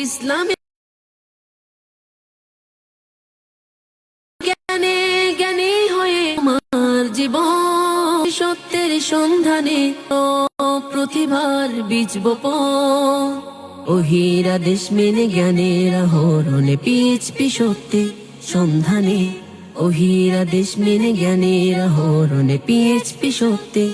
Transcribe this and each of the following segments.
ইসলামে জ্ঞানে জ্ঞানী হয়ে আমার জীবন সত্যের সন্ধানে ও প্রতিভার বীজ বপন ওহির আদেশ মেনে জ্ঞানের আহরণে পিএইচপি সত্যে সন্ধানে ওহির আদেশ মেনে জ্ঞানের আহরণে পিএইচপি সত্যে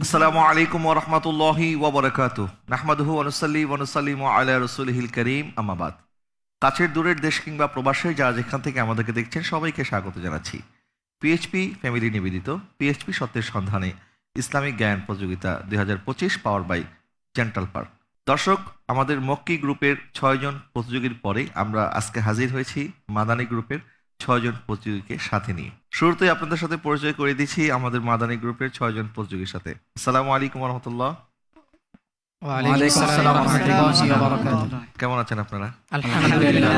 আসসালামু আলাইকুম ওয়া রাহমাতুল্লাহি ওয়া বারাকাতুহু নাহমাদুহু ওয়া নুসাল্লি ওয়া নুসাল্লিমু আলা রাসূলিহিল কারীম আম্মা বাদ। কাছের দূরের দেশ কিংবা প্রবাসে যারা যেখান থেকে আমাদেরকে দেখছেন সবাইকে স্বাগত জানাচ্ছি পিএইচপি ফ্যামিলি নিবেদিত পিএইচপি সত্যের সন্ধানে ইসলামিক জ্ঞান প্রতিযোগিতা 2025 পাওয়ার বাই জেন্টাল পার্ক। দর্শক, আমাদের মক্কি গ্রুপের 6 জন প্রতিযোগীর পরে আমরা আজকে হাজির হয়েছি মাদানী গ্রুপের 6 জন প্রতিযোগীকে সাথে নিয়ে। শুরুতেই আপনাদের সাথে পরিচয় করে দিচ্ছি আমাদের মাদানী গ্রুপের 6 জন প্রতিযোগীর সাথে। আসসালামু আলাইকুম ওয়া রাহমাতুল্লাহ। ওয়ালাইকুম আসসালাম ওয়া রাহমাতুল্লাহি ওয়া বারাকাতুহু। কেমন আছেন আপনারা? আলহামদুলিল্লাহ।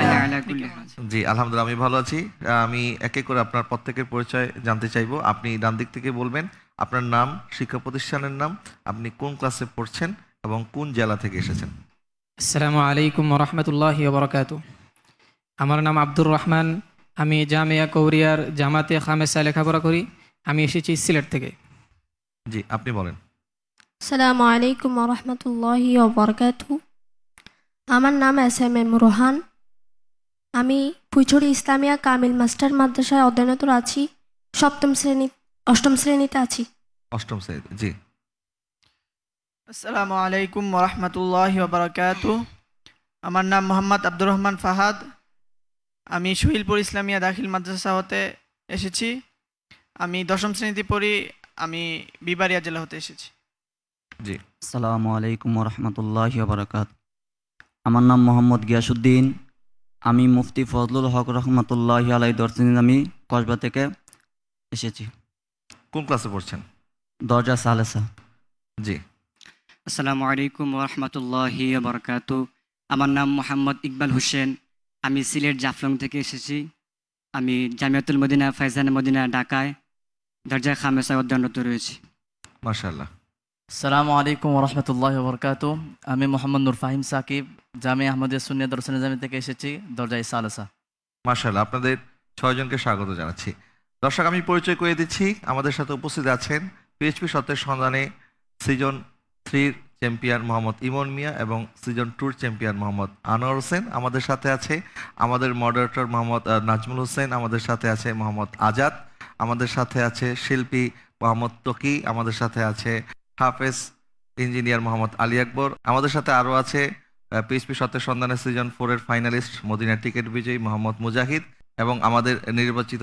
জি আলহামদুলিল্লাহ, আমি ভালো আছি। আমি এক এক করে আপনার প্রত্যেকের পরিচয় জানতে চাইবো। আপনি ডান দিক থেকে বলবেন আপনার নাম, শিক্ষা প্রতিষ্ঠানের নাম, আপনি কোন ক্লাসে পড়ছেন এবং কোন জেলা থেকে এসেছেন। আসসালামু আলাইকুম ওয়া রাহমাতুল্লাহি ওয়া বারাকাতুহু। আমার নাম আব্দুর রহমান, আমি জামিয়া কৌরিয়ার জামাতে খামেসা লেখাপড়া করি। আমি এসেছি সিলেট থেকে। জি আপনি বলেন। আসসালামু আলাইকুম ওয়া রাহমাতুল্লাহি ওয়া বারাকাতুহু। আমার নাম এসএমএম রোহান। আমি ফুইছড়ি ইসলামিয়া কামিল মাস্টার মাদ্রাসায় অধ্যয়নরত আছি। অষ্টম শ্রেণীতে আছি। অষ্টম শ্রেণীতে। জি আসসালামু আলাইকুম ওয়া রাহমাতুল্লাহি ওয়া বারাকাতুহু। আমার নাম মোহাম্মদ আব্দুর রহমান ফাহাদ। আমি সুহিলপুর ইসলামিয়া দাখিল মাদ্রাসা হতে এসেছি। আমি 10ম শ্রেণীতে পড়ি। আমি বিবারিয়া জেলা হতে এসেছি। জি আসসালামু আলাইকুম ওয়া রাহমাতুল্লাহি ওয়া বারাকাতুহু। আমার নাম মোহাম্মদ গিয়াসউদ্দিন। আমি মুফতি ফজলুল হক রহমাতুল্লাহি আলাইহি দর্শনী আমি কসবা থেকে এসেছি। কোন ক্লাসে পড়ছেন? দরজা সালেসা। জি আসসালামু আলাইকুম ওয়া রাহমাতুল্লাহি ওয়া বারাকাতুহু। আমার নাম মোহাম্মদ ইকবাল হোসেন। আমি সিলেট জাফলং থেকে এসেছি। আমি জামিয়াতুল মদিনা ফাইজান মদিনা ঢাকায় দরজা খামেসা অধ্যয়নরত রয়েছি। মাশাআল্লাহ। আসসালামু আলাইকুম ওয়া রাহমাতুল্লাহি ওয়া বারাকাতুহু। আমি মোহাম্মদ নূর ফাহিম সাকিব, জামিয়া আহমদিয়া সুন্নিয়া দরসুল নিজামী থেকে এসেছি, দরজা সালেসা। মাশাআল্লাহ, আপনাদের 6 জনকে স্বাগত জানাচ্ছি। দর্শক, আমি পরিচয় করে দিচ্ছি। আমাদের সাথে উপস্থিত আছেন পিএইচপি সত্যের সন্ধানে সিজন 3 চ্যাম্পিয়ন মোহাম্মদ ইমন মিয়া এবং সিজন 2 চ্যাম্পিয়ন মোহাম্মদ আনোয়ার হোসেন। আমাদের সাথে আছে আমাদের মডারেটর মোহাম্মদ নাজমুল হোসেন। আমাদের সাথে আছে মোহাম্মদ আজাদ। আমাদের সাথে আছে শিল্পী মোহাম্মদ তকি। আমাদের সাথে আছে হাফেজ ইঞ্জিনিয়ার মোহাম্মদ আলী আকবর। আমাদের সাথে আরও আছে পিএইচপি সত্যের সন্ধানে সিজন 4 এর ফাইনালিস্ট মদিনা টিকেট বিজয়ী মোহাম্মদ মুজাহিদ এবং আমাদের নির্বাচিত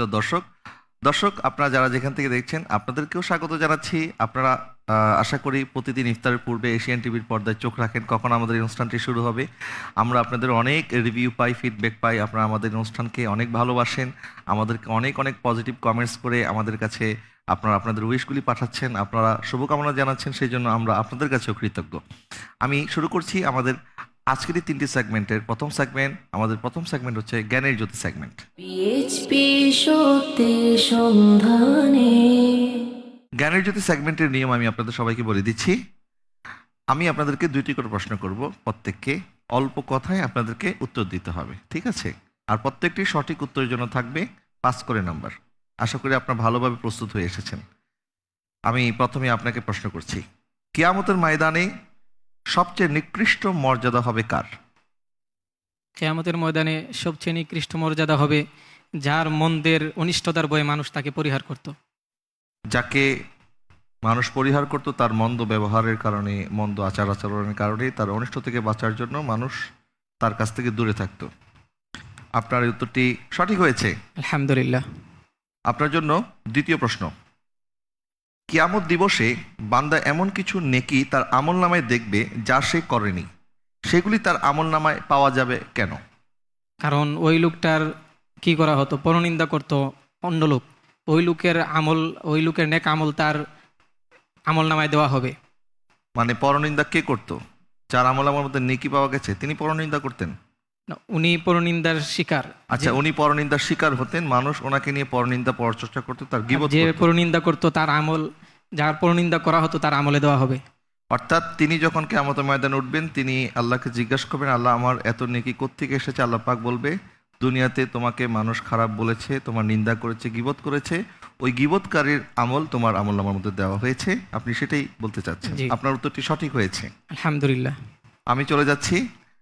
দর্শক আপনারা যারা যেখান থেকে দেখছেন আপনাদেরকেও স্বাগত জানাচ্ছি। আপনারা আশা করি প্রতিদিন ইফতারের পূর্বে এশিয়ান টিভির পর্দায় চোখ রাখেন কখন আমাদের অনুষ্ঠানটি শুরু হবে। আমরা আপনাদের অনেক রিভিউ পাই, ফিডব্যাক পাই। আপনারা আমাদের অনুষ্ঠানকে অনেক ভালোবাসেন, আমাদেরকে অনেক অনেক পজিটিভ কমেন্টস করে আমাদের কাছে আপনারা আপনাদের উইশগুলি পাঠাচ্ছেন, আপনারা শুভকামনা জানাচ্ছেন, সেই জন্য আমরা আপনাদের কাছেও কৃতজ্ঞ। আমি শুরু করছি আমাদের আজকের এই 3টি সেগমেন্টের প্রথম সেগমেন্ট। আমাদের প্রথম সেগমেন্ট হচ্ছে জ্ঞানের জ্যোতি সেগমেন্ট। পিএইচপি সত্যের সন্ধানে জ্ঞানের জ্যোতি সেগমেন্টের নিয়ম আমি আপনাদের সবাইকে বলে দিচ্ছি। আমি আপনাদেরকে 2টি করে প্রশ্ন করব, প্রত্যেককে অল্প কথায় আপনাদেরকে উত্তর দিতে হবে, ঠিক আছে? আর প্রত্যেকটি সঠিক উত্তরের জন্য থাকবে 5 করে নাম্বার। আশা করি আপনারা ভালোভাবে প্রস্তুত হয়ে এসেছেন। আমি প্রথমে আপনাকে প্রশ্ন করছি, কিয়ামতের ময়দানে সবচেয়ে নিকৃষ্ট মর্যাদা হবে কার? কিয়ামতের ময়দানে সবচেয়ে নিকৃষ্ট মর্যাদা হবে যার মন্দের অনিষ্টতার ভয়ে মানুষ তাকে পরিহার করত। যাকে মানুষ পরিহার করত, তার মন্দ ব্যবহারের কারণে, মন্দ আচরণের কারণে, তার অনিষ্ট থেকে বাঁচার জন্য মানুষ তার কাছ থেকে দূরে থাকত। আপনার এই উত্তরটি সঠিক হয়েছে, আলহামদুলিল্লাহ। আপনার জন্য দ্বিতীয় প্রশ্ন, কিয়ামত দিবসে বান্দা এমন কিছু নেকি তার আমল নামায় দেখবে যা সে করেনি, সেগুলি তার আমল নামায় পাওয়া যাবে কেন? কারণ ওই লোকটার কি করা হতো, পরনিন্দা করত অন্য লোক, ওই লোকের নেক আমল তার আমল নামায় দেওয়া হবে। মানে পরনিন্দা কে করত? যার আমল নামার মধ্যে নেকি পাওয়া গেছে তিনি পরনিন্দা করতেন? না, উনি পরনিন্দার শিকার। আচ্ছা, উনি পরনিন্দার শিকার হতেন, মানুষ ওনাকে নিয়ে পরনিন্দা পরচর্চা করতো, তার গীবত যে করতো। পরনিন্দা করতো তার আমল, যার পরনিন্দা করা হতো তার আমলে দেওয়া হবে। অর্থাৎ তিনি যখন কিয়ামতের ময়দানে উঠবেন তিনি আল্লাহকে জিজ্ঞাসা করবেন, আল্লাহ আমার এত নেকি কোত্থেকে এসেছে? আল্লাহ পাক বলবে, দুনিয়াতে তোমাকে মানুষ খারাপ বলেছে, তোমার নিন্দা করেছে, গীবত করেছে, ওই গীবতকারীর আমল তোমার আমলনামার মধ্যে দেওয়া হয়েছে। আপনি সেটাই বলতে চাচ্ছেন। জি। আপনার উত্তরটি সঠিক হয়েছে। আলহামদুলিল্লাহ। আমি চলে যাচ্ছি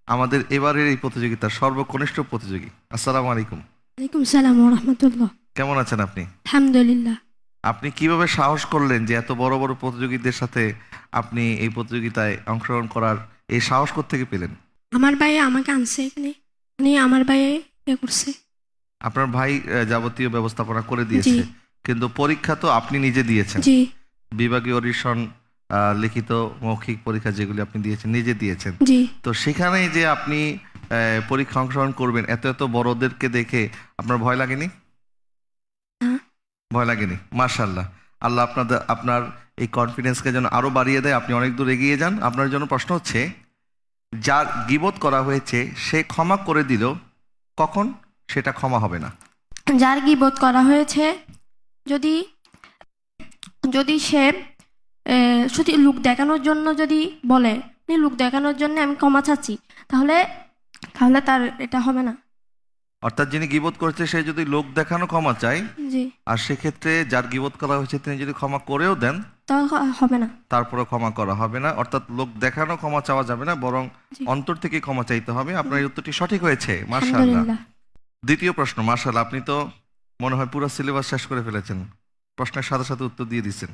আমাদের এবারের এই প্রতিযোগিতার সর্বকনিষ্ঠ প্রতিযোগী। আসসালামু আলাইকুম, ওয়ালাইকুম সালাম রহমতুল্লাহ। কেমন আছেন আপনি? আলহামদুলিল্লাহ। আপনি কিভাবে সাহস করলেন যে এত বড় বড় প্রতিযোগীদের সাথে আপনি এই প্রতিযোগিতায় অংশগ্রহণ করার এই সাহস কোত্থেকে পেলেন? আমার ভাই আমাকে আনছে এখানে, মানে আমার ভাই এ করছে। আপনার ভাই যাবতীয় ব্যবস্থাপনা করে দিয়েছে, জি। কিন্তু পরীক্ষা তো আপনি নিজে দিয়েছেন। জি বিভাগীয় অডিশন, লিখিত মৌখিক পরীক্ষা যেগুলি আপনি দিয়েছেন নিজে দিয়েছেন। জি। তো সেখানে যে আপনি পরীক্ষা অংশগ্রহণ করবেন এত এত বড়দেরকে দেখে আপনার ভয় লাগেনি? হ্যাঁ। ভয় লাগেনি? মাশাআল্লাহ। আল্লাহ আপনার এই কনফিডেন্সকে যেন আরো বাড়িয়ে দেয়, আপনি অনেক দূর এগিয়ে যান। আপনার জন্য প্রশ্ন হচ্ছে, যার গীবত করা হয়েছে সে ক্ষমা করে দিল, কখন সেটা ক্ষমা হবে না? যার গীবত করা হয়েছে, যদি যদি সে শুধু লোক দেখানোর জন্য যদি বলে লোক দেখানোর জন্য আমি ক্ষমা চাচ্ছি, তাহলে তাহলে তার এটা হবে না। অর্থাৎ যিনি গীবত করেছে সে যদি লোক দেখানো ক্ষমা চায়, জি, আর সেক্ষেত্রে যার গীবত করা হয়েছে তিনি যদি ক্ষমা করেও দেন, তাহলে হবে না। তারপরে ক্ষমা করা হবে না। অর্থাৎ লোক দেখানো ক্ষমা চাওয়া যাবে না, বরং জি। অন্তর থেকে ক্ষমা চাইতে হবে। আপনার এই উত্তরটি সঠিক হয়েছে, মাশাআল্লাহ। আলহামদুলিল্লাহ। দ্বিতীয় প্রশ্ন, মাশাআল্লাহ, আপনি তো মনে হয় পুরো সিলেবাস শেষ করে ফেলেছেন, প্রশ্নের সাথে সাথে উত্তর দিয়ে দিচ্ছেন।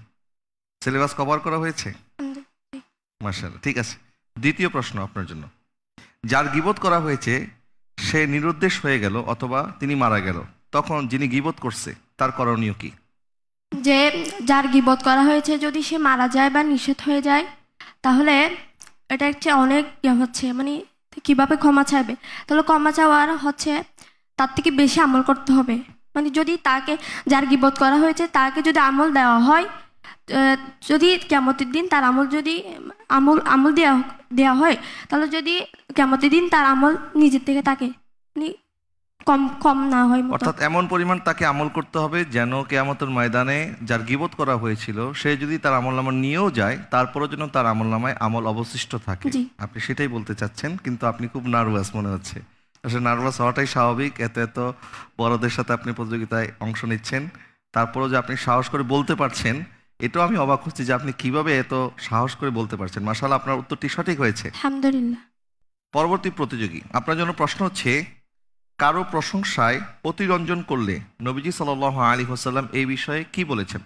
সিলেবাস কভার করা হয়েছে, মাশাআল্লাহ। ঠিক আছে, দ্বিতীয় প্রশ্ন আপনার জন্য। যার গীবত করা হয়েছে সে নিরুদ্দেশ হয়ে গেল অথবা তিনি মারা গেল, তখন যিনি গীবত করছে তার করণীয় কি? যে যার গীবত করা হয়েছে যদি সে মারা যায় বা নিষেধ হয়ে যায়, তাহলে এটা হচ্ছে অনেক হচ্ছে, মানে কিভাবে ক্ষমা চাইবে? তাহলে ক্ষমা চাওয়ার হচ্ছে তার থেকে বেশি আমল করতে হবে। মানে যদি তাকে, যার গীবত করা হয়েছে তাকে যদি আমল দেওয়া হয়, যদি কিয়ামতের দিন তার আমল যদি আমল দেওয়া হয়, তাহলে যদি কিয়ামতের দিন তার আমল নিজের থেকে তাকে মানে কম কম না হয় মতো। অর্থাৎ এমন পরিমাণ তাকে আমল করতে হবে যেন কিয়ামতের ময়দানে যার গীবত করা হয়েছিল সে যদি তার আমলনামা নিয়েও যায়, তারপরও যেন তার আমলনামায় আমল অবশিষ্ট থাকে। জি। আপনি সেটাই বলতে চাচ্ছেন, কিন্তু আপনি খুব নার্ভাস মনে হচ্ছে। আসলে নার্ভাস হওয়াটাই স্বাভাবিক, এত এত বড়দের সাথে আপনি প্রতিযোগিতায় অংশ নিচ্ছেন, তারপরও যে আপনি সাহস করে বলতে পারছেন, এটাও আমি অবাক হচ্ছি যে আপনি কিভাবে এত সাহস করে বলতে পারছেন। মাশাআল্লাহ, আপনার উত্তরটি সঠিক হয়েছে। আলহামদুলিল্লাহ। পরবর্তী প্রতিযোগী, আপনার জন্য প্রশ্ন হচ্ছে, কারো প্রশংসায় অতিরঞ্জন করলে নবীজি সাল্লাল্লাহু আলাইহি ওয়াসাল্লাম এই বিষয়ে কি বলেছেন?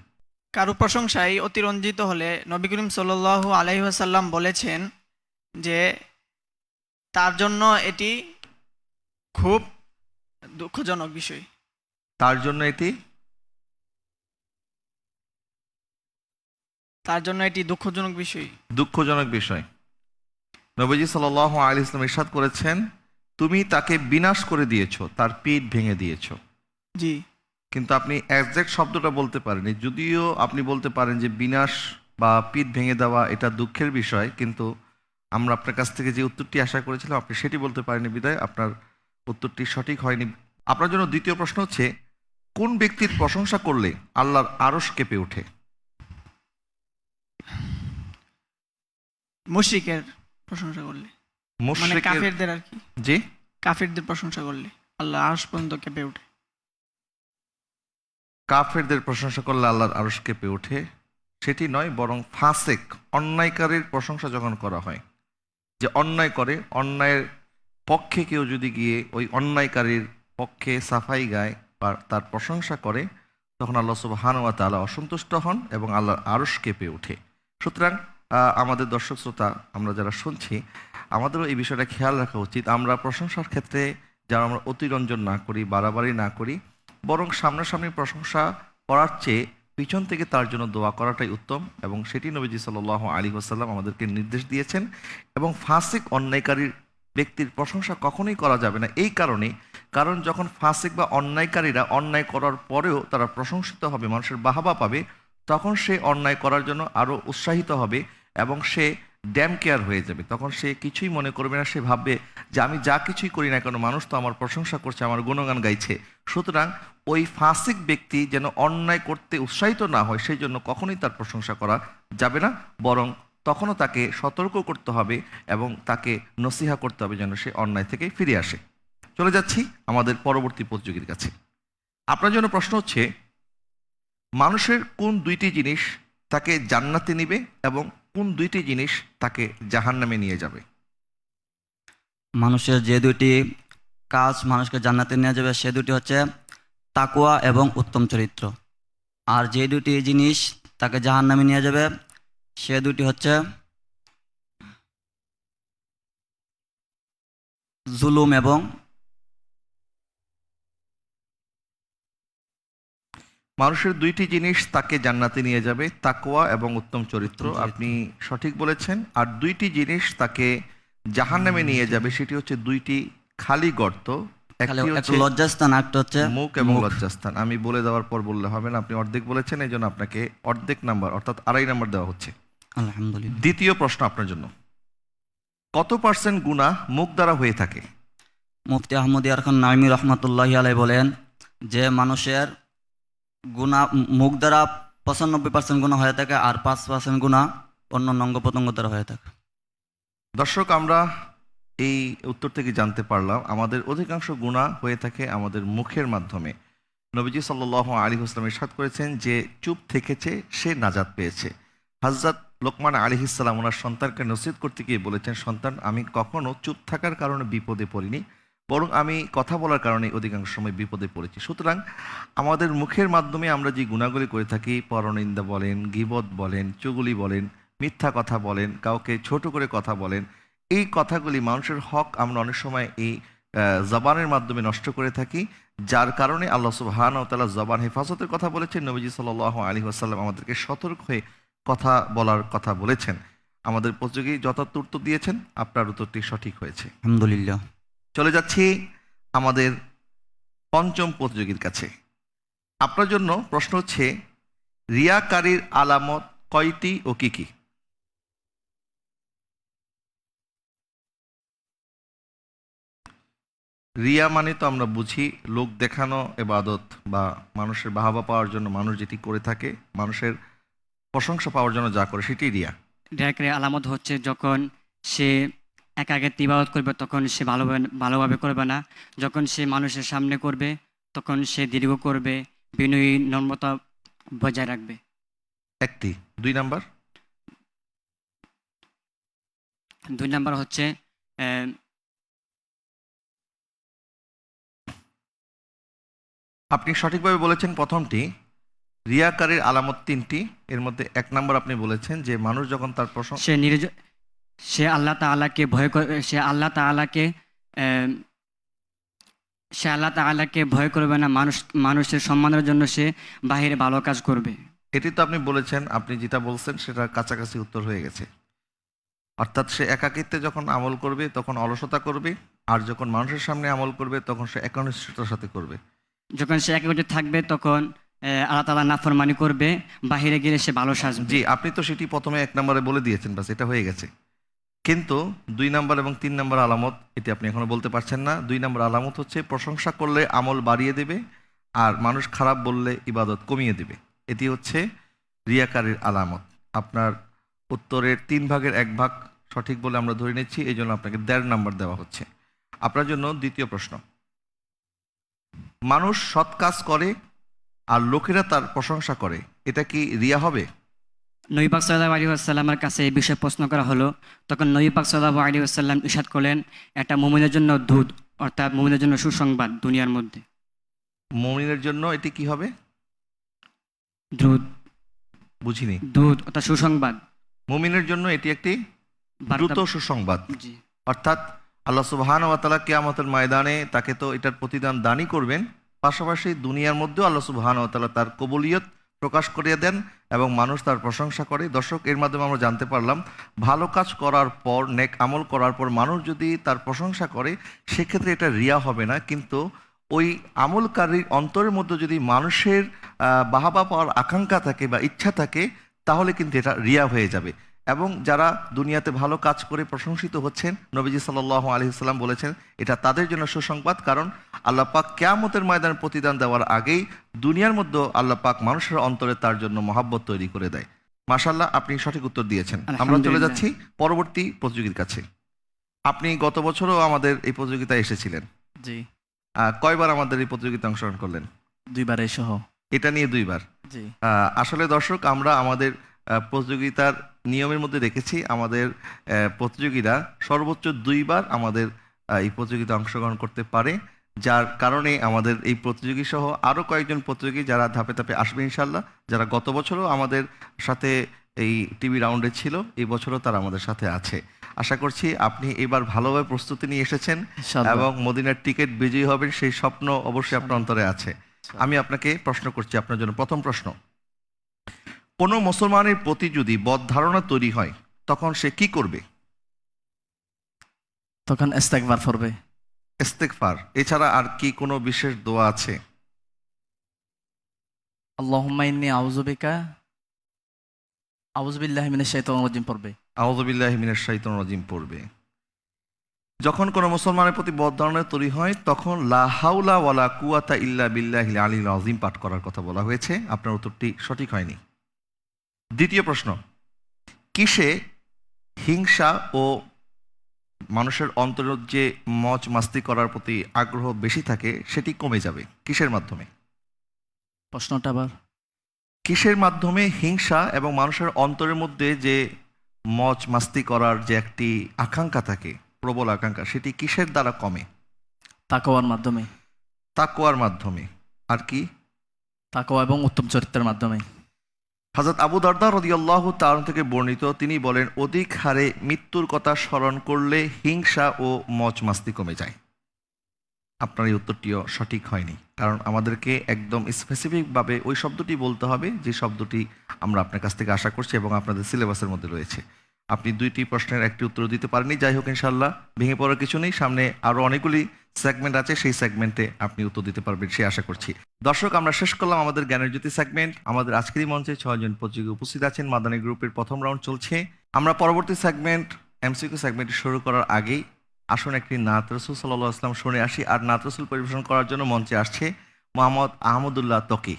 কারো প্রশংসায় অতিরঞ্জিত হলে নবী করিম সাল্লাল্লাহু আলাইহি ওয়াসাল্লাম বলেছেন যে তার জন্য এটি খুব দুঃখজনক বিষয়। তার জন্য এটি দুঃখজনক বিষয়। দুঃখজনক বিষয়। নবীজি সাল্লাল্লাহু আলাইহি ওয়াসাল্লাম ইরশাদ করেছেন, তুমি তাকে বিনাশ করে দিয়েছো, তার পিঠ ভেঙে দিয়েছো। জি। কিন্তু আপনি এক্সাক্ট শব্দটা বলতে পারেননি। যদিও আপনি বলতে পারেন যে বিনাশ বা পিঠ ভেঙে দেওয়া এটা দুঃখের বিষয়, কিন্তু আমরা আপনার কাছ থেকে যে উত্তরটি আশা করেছিলাম আপনি সেটি বলতে পারেননি, বিদায় আপনার উত্তরটি সঠিক হয়নি। আপনার জন্য দ্বিতীয় প্রশ্ন হচ্ছে, কোন ব্যক্তির প্রশংসা করলে আল্লাহর আরশ কেঁপে ওঠে? মুশরিকের প্রশংসা করলে, মানে মুশরিকের, কাফেরদের আর কি, জি, কাফেরদের প্রশংসা করলে আল্লাহ আরশ পর্যন্ত কেঁপে ওঠে। কাফেরদের প্রশংসা করলে আল্লাহর আরশ কেঁপে ওঠে সেটি নয়, বরং ফাসেক, অন্যায়কারীর প্রশংসা যখন করা হয়, যে অন্যায় করে, অন্যায়ের পক্ষে কেউ যদি গিয়ে ওই অন্যায়কারীর পক্ষে সাফাই গায় বা তার প্রশংসা করে, তখন আল্লাহ সুবহানাহু ওয়া তাআলা অসন্তুষ্ট হন এবং আল্লাহর আরশ কেঁপে ওঠে। সুতরাং আমাদের দর্শক শ্রোতা, আমরা যারা শুনছি, আমাদেরও এই বিষয়টা খেয়াল রাখা উচিত। আমরা প্রশংসার ক্ষেত্রে যারা আমরা অতিরঞ্জন না করি, বাড়াবাড়ি না করি, বরং সামনাসামনি প্রশংসা করার চেয়ে পিছন থেকে তার জন্য দোয়া করাটাই উত্তম, এবং সেটি নবীজি সাল্লাল্লাহু আলাইহি ওয়াসাল্লাম আমাদেরকে নির্দেশ দিয়েছেন। এবং ফাসিক, অন্যায়কারীর ব্যক্তির প্রশংসা কখনোই করা যাবে না এই কারণে, কারণ যখন ফাসিক বা অন্যায়কারীরা অন্যায় করার পরেও তারা প্রশংসিত হবে, মানুষের বাহবা পাবে, তখন সে অন্যায় করার জন্য আরও উৎসাহিত হবে এবং সে ড্যাম কেয়ার হয়ে যাবে। তখন সে কিছুই মনে করবে না, সে ভাববে যে আমি যা কিছুই করি না কেন মানুষ তো আমার প্রশংসা করছে, আমার গুণগান গাইছে। সুতরাং ওই ফাসিক ব্যক্তি যেন অন্যায় করতে উৎসাহিত না হয়, সেই জন্য কখনোই তার প্রশংসা করা যাবে না, বরং তখনও তাকে সতর্ক করতে হবে এবং তাকে নসিহা করতে হবে যেন সে অন্যায় থেকে ফিরে আসে। চলে যাচ্ছি আমাদের পরবর্তী প্রতিযোগীর কাছে। আপনার জন্য প্রশ্ন হচ্ছে, মানুষের কোন দুইটি জিনিস তাকে জান্নাতে নিবে এবং কোন দুইটি জিনিস তাকে জাহান্নামে নিয়ে যাবে? মানুষের যে দুটি কাজ মানুষকে জান্নাতে নিয়ে যাবে সে দুটি হচ্ছে তাকওয়া এবং উত্তম চরিত্র। আর যে দুটি জিনিস তাকে জাহান্নামে নিয়ে যাবে সে দুটি হচ্ছে জুলুম এবং মানুষের দুইটি জিনিস তাকে জান্নাতে নিয়ে যাবে, তাকওয়া এবং উত্তম চরিত্র। উত্তম চরিত্র। আপনি সঠিক বলেছেন। আর দুইটি জিনিস তাকে জাহান্নামে নিয়ে যাবে, সেটি হচ্ছে দুইটি খালি গর্ত। একটি একটা হচ্ছে লজ্জাস্থান, একটা হচ্ছে মুখ এবং লজ্জাস্থান। আমি বলে দেওয়ার পর বললে হবে না, আপনি অর্ধেক বলেছেন, এই জন্য আপনাকে অর্ধেক নাম্বার অর্থাৎ 2.5 নাম্বার দেওয়া হচ্ছে। আলহামদুলিল্লাহ। দ্বিতীয় প্রশ্ন আপনার জন্য, কত পার্সেন্ট গুনাহ মুখ দ্বারা হয়ে থাকে? মুফতি আহমদ ইয়ার খান নাইমি রহমতুল্লাহি আলাই বলেন যে মানুষের গুনাহ মুখ দ্বারা 95% গুনাহ হয়ে থাকে আর 5% গুনাহ অন্য অঙ্গ প্রত্যঙ্গ দ্বারা হয়ে থাকে। দর্শক, আমরা এই উত্তর থেকে জানতে পারলাম আমাদের অধিকাংশ গুনাহ হয়ে থাকে আমাদের মুখের মাধ্যমে। নবীজি সাল্লাল্লাহু আলাইহি ওয়াসাল্লাম ইরশাদ করেছেন যে চুপ থেকেছে সে নাজাত পেয়েছে। হযরত লোকমান আলাইহিস সালাম ওনার সন্তানকে নসিহত করতে গিয়ে বলেছেন, সন্তান, আমি কখনো চুপ থাকার কারণে বিপদে পড়িনি, বরং আমি কথা বলার কারণে অধিকাংশ সময় বিপদে পড়েছি। সুতরাং আমাদের মুখের মাধ্যমে আমরা যে গুনাহগুলি করে থাকি, পরনিন্দা বলেন, গীবত বলেন, চুগলি বলেন, মিথ্যা কথা বলেন, কাউকে ছোট করে কথা বলেন, এই কথাগুলি মানুষের হক আমরা অনেক সময় এই জবানের মাধ্যমে নষ্ট করে থাকি, যার কারণে আল্লাহ সুবহানাহু ওয়া তাআলা জবান হেফাজতের কথা বলেছেন। নবীজি সাল্লাল্লাহু আলাইহি ওয়াসাল্লাম আমাদেরকে সতর্ক হয়ে কথা বলার কথা বলেছেন। আমাদের প্রতিযোগী যথার্থ উত্তর দিয়েছেন, আপনার উত্তরটি সঠিক হয়েছে। আলহামদুলিল্লাহ। চলে যাচ্ছি আমাদের পঞ্চম প্রতিযোগীর কাছে। আপনার জন্য প্রশ্ন হচ্ছে, রিয়াকারীর আলামত কয়টি ও কি কি? রিয়া মানে তো আমরা বুঝি লোক দেখানো ইবাদত বা মানুষের বাহবা পাওয়ার জন্য মানুষ যেটি করে থাকে, মানুষের প্রশংসা পাওয়ার জন্য যা করে সেটি রিয়া। রিয়াকারীর আলামত হচ্ছে যখন সে একাকে ইবাদত করবে তখন সে ভালোভাবে করবে না, যখন সে মানুষের সামনে করবে তখন সে দীর্ঘ করবে, বিনয়ী নম্রতা বজায় রাখবে। একটি। 2 নাম্বার, 2 নাম্বার হচ্ছে আপনি সঠিকভাবে বলেছেন প্রথমটি। রিয়াকারীর আলামত 3টি, এর মধ্যে 1 নাম্বার আপনি বলেছেন যে মানুষ যখন তার প্রশংসা সে আল্লাহ তাআলাকে ভয় করবে, সে আল্লাহ তাআলাকে ভয় করবে না, মানুষের সম্মানের জন্য সে বাহিরে ভালো কাজ করবে। এটি তো আপনি বলেছেন, আপনি যেটা বলছেন সেটা কাছাকাছি উত্তর হয়ে গেছে। অর্থাৎ সে একাকিত্বে যখন আমল করবে তখন অলসতা করবে, আর যখন মানুষের সামনে আমল করবে তখন সে একনিষ্ঠতার সাথে করবে। যখন সে একাকিত্বে থাকবে তখন আল্লাহ তাআলা নাফরমানি করবে, বাহিরে গেলে সে ভালো সাজবে। জি, আপনি তো সেটি প্রথমে 1 নম্বরে বলে দিয়েছেন, বাস এটা হয়ে গেছে। কিন্তু 2 নাম্বার এবং 3 নাম্বার আলামত এটি আপনি এখনো বলতে পারছেন না। 2 নাম্বার আলামত হচ্ছে প্রশংসা করলে আমল বাড়িয়ে দেবে আর মানুষ খারাপ বললে ইবাদত কমিয়ে দেবে। এটি হচ্ছে রিয়াকারীর আলামত। আপনার উত্তরের 3 ভাগের 1 ভাগ সঠিক বলে আমরা ধরে নিচ্ছি, এই জন্য আপনাকে 1.5 নাম্বার দেওয়া হচ্ছে। আপনার জন্য দ্বিতীয় প্রশ্ন, মানুষ সৎ কাজ করে আর লোকেরা তার প্রশংসা করে, এটা কি রিয়া হবে? নবী পাক সাল্লাল্লাহু আলাইহি ওয়াসাল্লামের কাছে এই বিষয়ে প্রশ্ন করা হলো, তখন নবী পাক সাল্লাল্লাহু আলাইহি ওয়াসাল্লাম ইরশাদ করলেন, এটা মুমিনের জন্য দূত, অর্থাৎ মুমিনের জন্য সুসংবাদ দুনিয়ার মধ্যে। মুমিনের জন্য এটি কি হবে? দূত, বুঝিনি। দূত অর্থাৎ সুসংবাদ। মুমিনের জন্য এটি একটি দ্রুত সুসংবাদ। জি। অর্থাৎ আল্লাহ সুবহানাহু ওয়া তাআলা কিয়ামতের ময়দানে তাকে তো এটার প্রতিদান দানই করবেন, পাশাপাশি দুনিয়ার মধ্যেও আল্লাহ সুবহানাহু ওয়া তাআলা তার কবুলিয়ত প্রকাশ করিয়ে দেন এবং মানুষ তার প্রশংসা করে। দর্শক, এর মাধ্যমে আমরা জানতে পারলাম ভালো কাজ করার পর, নেক আমল করার পর মানুষ যদি তার প্রশংসা করে সেক্ষেত্রে এটা রিয়া হবে না, কিন্তু ওই আমলকারীর অন্তরের মধ্যে যদি মানুষের বাহবা পাওয়ার আকাঙ্ক্ষা থাকে বা ইচ্ছা থাকে তাহলে কিন্তু এটা রিয়া হয়ে যাবে। এবং যারা দুনিয়াতে ভালো কাজ করে প্রশংসিত হচ্ছেন, নবীজি সাল্লাল্লাহু আলাইহি ওয়াসাল্লাম বলেছেন এটা তাদের জন্য সুসংবাদ, কারণ আল্লাহ পাক কিয়ামতের ময়দানে প্রতিদান দেওয়ার আগেই দুনিয়ার মধ্যে আল্লাহ পাক মানুষের অন্তরে তার জন্য মহাব্বত তৈরি করে দেয়। মাশাআল্লাহ, আপনি সঠিক উত্তর দিয়েছেন। আমরা চলে আলহামদুলিল্লাহ। যাচ্ছি পরবর্তী প্রতিযোগীর কাছে। আপনি গত বছরও আমাদের এই প্রতিযোগিতায় এসেছিলেন। জি, কয়বার আমাদের এই প্রতিযোগিতায় অংশগ্রহণ করলেন? 2 বারে সহ। এটা নিয়ে 2 বার। জি, আসলে দর্শক, আমরা আমাদের প্রতিযোগিতার নিয়মের মধ্যে রেখেছি আমাদের প্রতিযোগীরা সর্বোচ্চ 2 বার আমাদের এই প্রতিযোগিতায় অংশগ্রহণ করতে পারে, যার কারণে আমাদের এই প্রতিযোগী সহ আরও কয়েকজন প্রতিযোগী যারা ধাপে ধাপে আসবে ইনশাল্লাহ, যারা গত বছরও আমাদের সাথে এই টিভি রাউন্ডে ছিল, এই বছরও তারা আমাদের সাথে আছে। আশা করছি আপনি এবার ভালোভাবে প্রস্তুতি নিয়ে এসেছেন ইনশাআল্লাহ। এবং মদিনার টিকিট বিজয়ী হবেন সেই স্বপ্ন অবশ্যই আপনার অন্তরে আছে। আমি আপনাকে প্রশ্ন করছি, আপনার জন্য প্রথম প্রশ্ন। কোনো মুসলমানের প্রতি যদি বদ ধারণা তৈরি হয় তখন সে কি করবে? তখন ইস্তেগফার পড়বে। ইস্তেগফার। এছাড়া আর কি কোনো বিশেষ দোয়া আছে? আল্লাহুম্মা ইন্নী আউযু বিল্লাহি মিনাশ শাইতানির রাজিম পড়বে। আউযু বিল্লাহি মিনাশ শাইতানির রাজিম পড়বে। যখন কোনো মুসলমানের প্রতি বদ ধারণা তৈরি হয় তখন লা হাওলা ওয়ালা কুওয়াতা ইল্লা বিল্লাহিল আলিয়্যিল আযীম পাঠ করার কথা বলা হয়েছে। আপনার উত্তরটি সঠিক হয়নি। দ্বিতীয় প্রশ্ন। কিসে হিংসা ও মানুষের অন্তরের যে মজ মাস্তি করার প্রতি আগ্রহ বেশি থাকে সেটি কমে যাবে? কিসের মাধ্যমে? প্রশ্নটা আবার। কিসের মাধ্যমে হিংসা এবং মানুষের অন্তরের মধ্যে যে মজ মাস্তি করার যে একটি আকাঙ্ক্ষা থাকে, প্রবল আকাঙ্ক্ষা, সেটি কিসের দ্বারা কমে? তাকওয়ার মাধ্যমে। তাকওয়ার মাধ্যমে। আর কি? তাকওয়া এবং উত্তম চরিত্রের মাধ্যমে। হযরত আবু দারদা রাদিয়াল্লাহু তাআলা থেকে বর্ণিত, তিনি বলেন, অধিক হারে মৃত্যুর কথা স্মরণ করলে হিংসা ও মজ মাস্তি কমে যায়। আপনার এই উত্তরটিও সঠিক হয়নি, কারণ আমাদেরকে একদম স্পেসিফিকভাবে ওই শব্দটি বলতে হবে যে শব্দটি আমরা আপনার কাছ থেকে আশা করছি এবং আপনাদের সিলেবাসের মধ্যে রয়েছে। আপনি 2টি প্রশ্নের একটি উত্তর দিতে পারেননি। যাই হোক, ইনশাআল্লাহ ভেঙে পড়ার কিছু নেই, সামনে আরও অনেকগুলি সেগমেন্ট আছে, সেই সেগমেন্টে আপনি উত্তর দিতে পারবেন সে আশা করছি। দর্শক, আমরা শেষ করলাম আমাদের জ্ঞানের জ্যোতি সেগমেন্ট। আমাদের আজকেরই মঞ্চে 6 জন প্রতিযোগী উপস্থিত আছেন। মাদানী গ্রুপের প্রথম রাউন্ড চলছে। আমরা পরবর্তী সেগমেন্ট এমসিকিউ সেগমেন্টটি শুরু করার আগেই আসুন একটি নাত রাসূল সাল্লাল্লাহু আলাইহি ওয়াসাল্লাম শুনে আসি। আর নাত রাসূল পরিবেশন করার জন্য মঞ্চে আসছে মোহাম্মদ আহমদুল্লাহ তকি।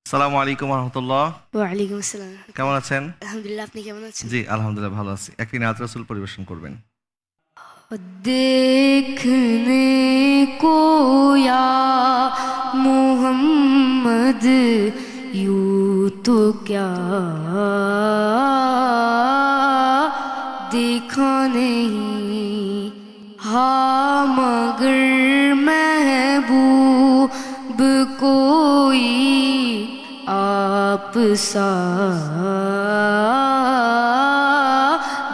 আসসালামু আলাইকুম রহমতুল্লাহ। ওয়ালাইকুম আসসালাম। কেমন আছেন? আলহামদুলিল্লাহ, আপনি কেমন আছেন? জি আলহামদুলিল্লাহ ভালো আছি। একটি নাত রাসূল পরিবেশন করবেন। देखने को या मोहम्मद यूं तो क्या देखा नहीं, हाँ मगर महबूब कोई आप सा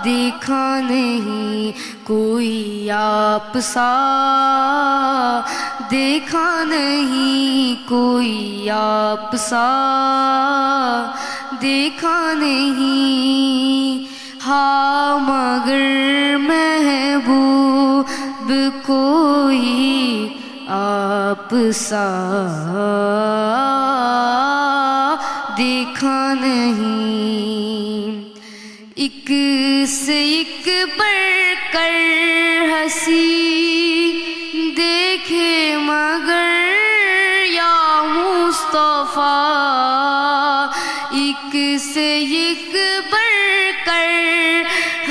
देखा नहीं, कोई आप सा देखा नहीं, कोई आप सा देखा नहीं, हाँ मगर महबूब कोई आप सा देखा नहीं। एक से एक बढ़कर हंसी देखे मगर या मुस्तफा, एक से एक बढ़कर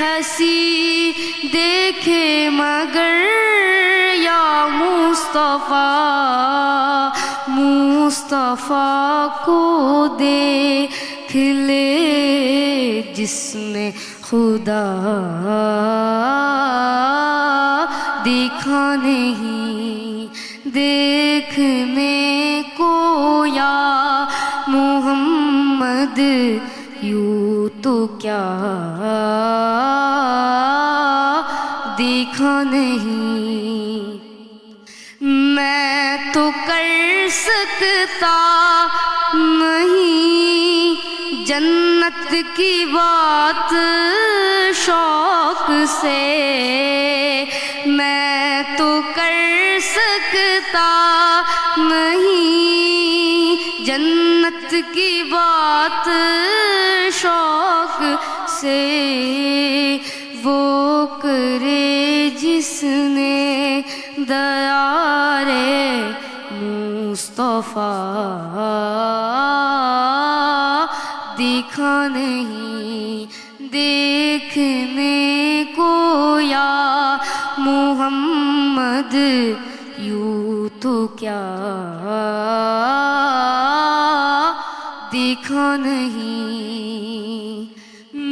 हंसी देखे मगर या मुस्तफा, मुस्तफा को देख ले जिसने खुदा देखा नहीं, देखने को या मोहम्मद यूं तो क्या देखा नहीं। मैं तो कर सकता नहीं जन्नत की बात शौक से, मैं तो कर सकता नहीं जन्नत की बात से वो करे जिसने दया रे मुस्तफा दिखा नहीं देखने को या मोहम्मद यूं तो क्या दिखा नहीं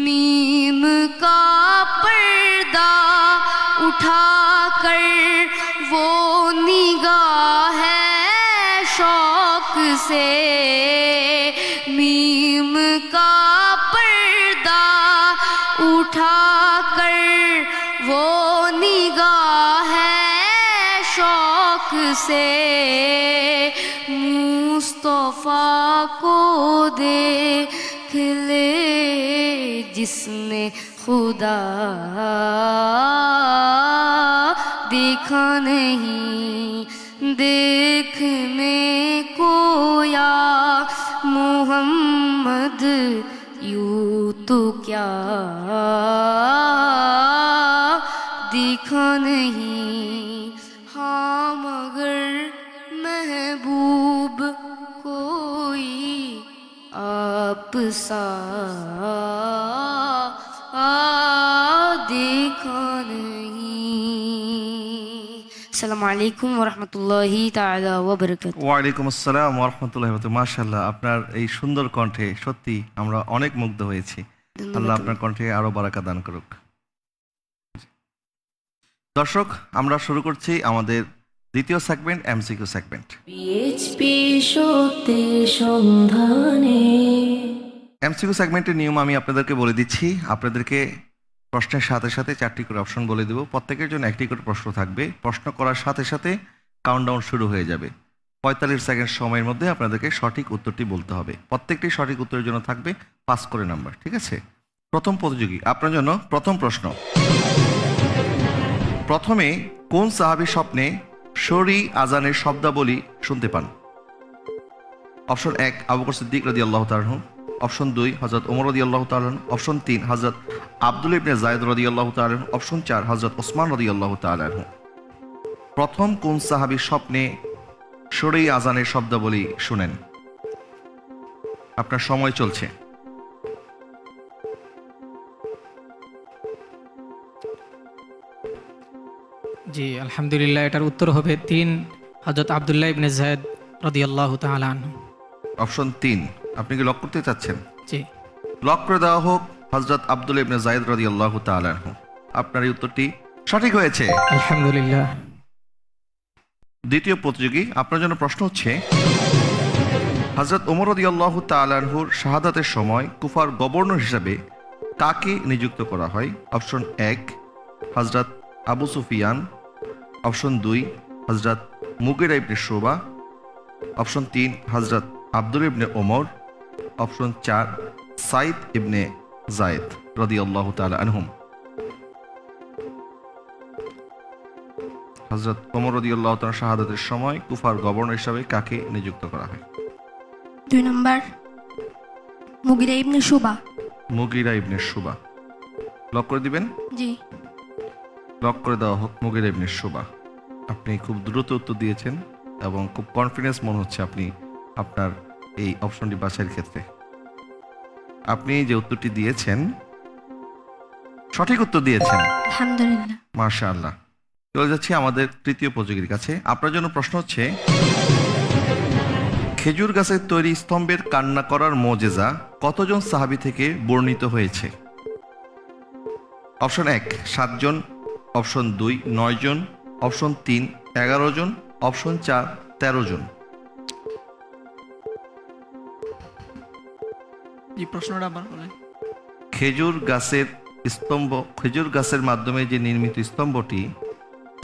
मीम का पर्दा उठाकर वो निगाह है शौक से मीम का पर्दा उठाकर वो निगाह है शौक से मुस्तफा को देख ले जिसने खुदा देखा नहीं देखने को या मोहम्मद यूं तो क्या देखा नहीं हाँ मगर महबूब कोई आप सा देखा नहीं। अस्सलामु अलैकुम वरहमतुल्लाहि ताला व बाराकातुहू। ওয়ালাইকুম আসসালাম ওয়া রাহমাতুল্লাহি ওয়া বারাকাতুহু। মাশাআল্লাহ, আপনার এই সুন্দর কণ্ঠে সত্যি আমরা অনেক মুগ্ধ হয়েছি। আল্লাহ আপনার কণ্ঠে আরো বারাকা দান করুক। দর্শক, আমরা শুরু করছি আমাদের দ্বিতীয় সেগমেন্ট, এমসিকিউ সেগমেন্ট। পিএইচপি সত্যের সন্ধানে। এমসিকিউ সেগমেন্টের নিয়ম আমি আপনাদেরকে বলে দিচ্ছি। আপনাদেরকে প্রশ্নের সাথে সাথে 4টি করে অপশন বলে দেব। প্রত্যেকের জন্য 1টি করে প্রশ্ন থাকবে। প্রশ্ন করার সাথে সাথে কাউন্টডাউন শুরু হয়ে যাবে। 45 সেকেন্ড সময়ের মধ্যে আপনাদেরকে সঠিক উত্তরটি বলতে হবে। প্রত্যেকটি সঠিক উত্তরের জন্য থাকবে 5 করে নাম্বার, ঠিক আছে? প্রথম প্রতিযোগী, আপনার জন্য প্রথম প্রশ্ন। প্রথমে কোন সাহাবী স্বপ্নে শরী আজানের শব্দাবলী শুনতে পান? অপশন 1 আবু বকর সিদ্দিক রাদিয়াল্লাহু তাআলা আনহু, অপশন 2 হযরত ওমর রাদিয়াল্লাহু তাআলা আনহু, অপশন 3 হযরত আব্দুল্লাহ ইবনে যায়েদ রাদিয়াল্লাহু তাআলা আনহু, অপশন 4 হযরত ওসমান রাদিয়াল্লাহু তাআলা আনহু। প্রথম কোন সাহাবী স্বপ্নে শরী আজানের শব্দাবলী শুনেন? আপনার সময় চলছে। জি আলহামদুলিল্লাহ, এটার উত্তর হবে 3 হযরত আব্দুল্লাহ ইবনে যায়েদ রাদিয়াল্লাহু তাআলা আনহু। অপশন 3 আপনি কি লক করতে চাচ্ছেন? জি লক করে দেওয়া হোক হযরত আব্দুল্লাহ ইবনে যায়েদ রাদিয়াল্লাহু তাআলা আনহু। আপনার এই উত্তরটি সঠিক হয়েছে। আলহামদুলিল্লাহ। দ্বিতীয় প্রতিযোগী, আপনার জন্য প্রশ্ন হচ্ছে হযরত ওমর রাদিয়াল্লাহু তাআলা আনহুর শাহাদাতের সময় কুফার গভর্নর হিসাবে কাকে নিযুক্ত করা হয়? অপশন 1 হযরত আবু সুফিয়ান, অপশন 2 হযরত মুগিরা ইবনে শুবা, অপশন 3 হযরত আব্দুল্লাহ ইবনে ওমর, অপশন 4 সাইদ ইবনে যায়েদ রাদিয়াল্লাহু তাআলা আনহুম। হযরত ওমর রাদিয়াল্লাহু তাআলা শাহাদাতের সময় কুফার গভর্নর হিসাবে কাকে নিযুক্ত করা হয়? 2 নাম্বার মুগিরা ইবনে শুবা। মুগিরা ইবনে শুবা। লক করে দিবেন? জি। লক করে দেওয়া হোক মুগিরা ইবনে শুবা। আপনি খুব দ্রুত উত্তর দিয়েছেন এবং খুব কনফিডেন্স মনে হচ্ছে আপনি আপনার এই অপশনটি বাছাইয়ের ক্ষেত্রে। আপনি যে উত্তরটি দিয়েছেন সঠিক উত্তর দিয়েছেন, আলহামদুলিল্লাহ। মাশাআল্লাহ। চলে যাচ্ছি আমাদের তৃতীয় প্রতিযোগীর কাছে। আপনার জন্য প্রশ্ন হচ্ছে খেজুর গাছের তৈরি স্তম্ভের কান্না করার মুজিজা কতজন সাহাবী থেকে বর্ণিত হয়েছে? অপশন 1 7 জন, অপশন 2 9 জন, অপশন 3 11 জন, অপশন 4 13 জন। এই প্রশ্নটা আবার বলেন। খেজুর গাছের মাধ্যমে যে নির্মিত স্তম্ভটি,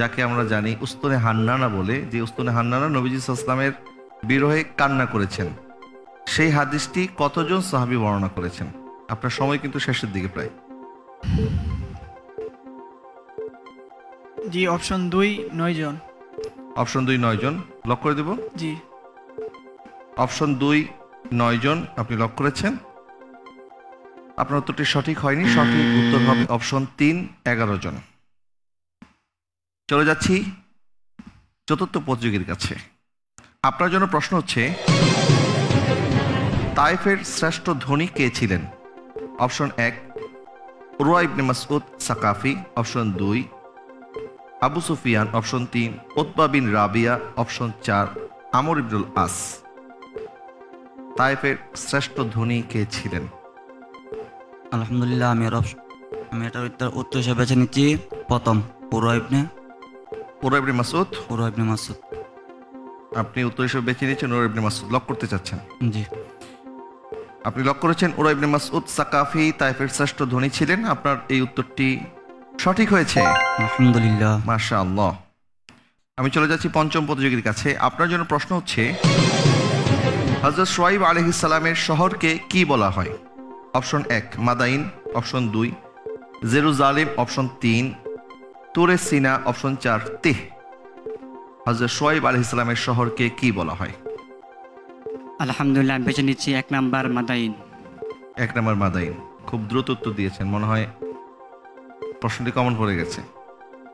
যাকে আমরা জানি উস্তুনে হান্নানা বলে, যে উস্তুনে হান্নানা নবীজি সাল্লাল্লাহু আলাইহি ওয়াসাল্লামের বিরহে কান্না করেছেন, সেই হাদিসটি কতজন সাহাবী বর্ণনা করেছেন? আপনার সময় কিন্তু শেষের দিকে প্রায়। জি অপশন 2 9 জন। অপশন 2 9 জন। লক করে দেব? জি। অপশন 2 9 জন আপনি লক করেছেন। আপনার উত্তরটি সঠিক হয়নি, সঠিক উত্তর হবে অপশন 3, 11 জন। চলে যাচ্ছি চতুর্থ প্রতিযোগীর কাছে। আপনার জন্য প্রশ্ন হচ্ছে, তায়েফের শ্রেষ্ঠ ধনী কে ছিলেন? Option 1 Urwa ibn Masud Saqafi, option 2 Abu Sufyan, option 3 Utba bin Rabia, option 4 Amr ibnul As. তায়েফের শ্রেষ্ঠ ধনী কে ছিলেন? আলহামদুলিল্লাহ, আমি এটার উত্তর হিসেবে বেছে নিচ্ছি প্রথম উরওয়া ইবনে মাসউদ। মাসউদ। আপনি উত্তর হিসেবে বেছে নিয়েছেন উরওয়া ইবনে মাসউদ, লক করতে চাচ্ছেন? জি। আপনি লক করেছেন উরওয়া ইবনে মাসউদ সাকাফি তায়েফের শ্রেষ্ঠ ধনী ছিলেন। আপনার এই উত্তরটি সঠিক হয়েছে, আলহামদুলিল্লাহ। মাশাআল্লাহ। আমি চলে যাচ্ছি পঞ্চম প্রতিযোগীর কাছে। আপনার জন্য প্রশ্ন হচ্ছে, হযরত শুআইব আলাইহিস সালামের শহরকে কি বলা হয়? অপশন 1 মাদাইন, অপশন 2 জেরুজালেম, অপশন 3 তুরে সিনা, অপশন 4 তিহ। হযরত শুআইব আলাইহিস সালামের শহরকে কি বলা হয়? আলহামদুলিল্লাহ, আমি বেছে নিচ্ছি 1 নাম্বার মাদাইন। 1 নম্বর মাদাইন। খুব দ্রুত উত্তর দিয়েছেন, মনে হয় প্রশ্নটি কমন পড়ে গেছে,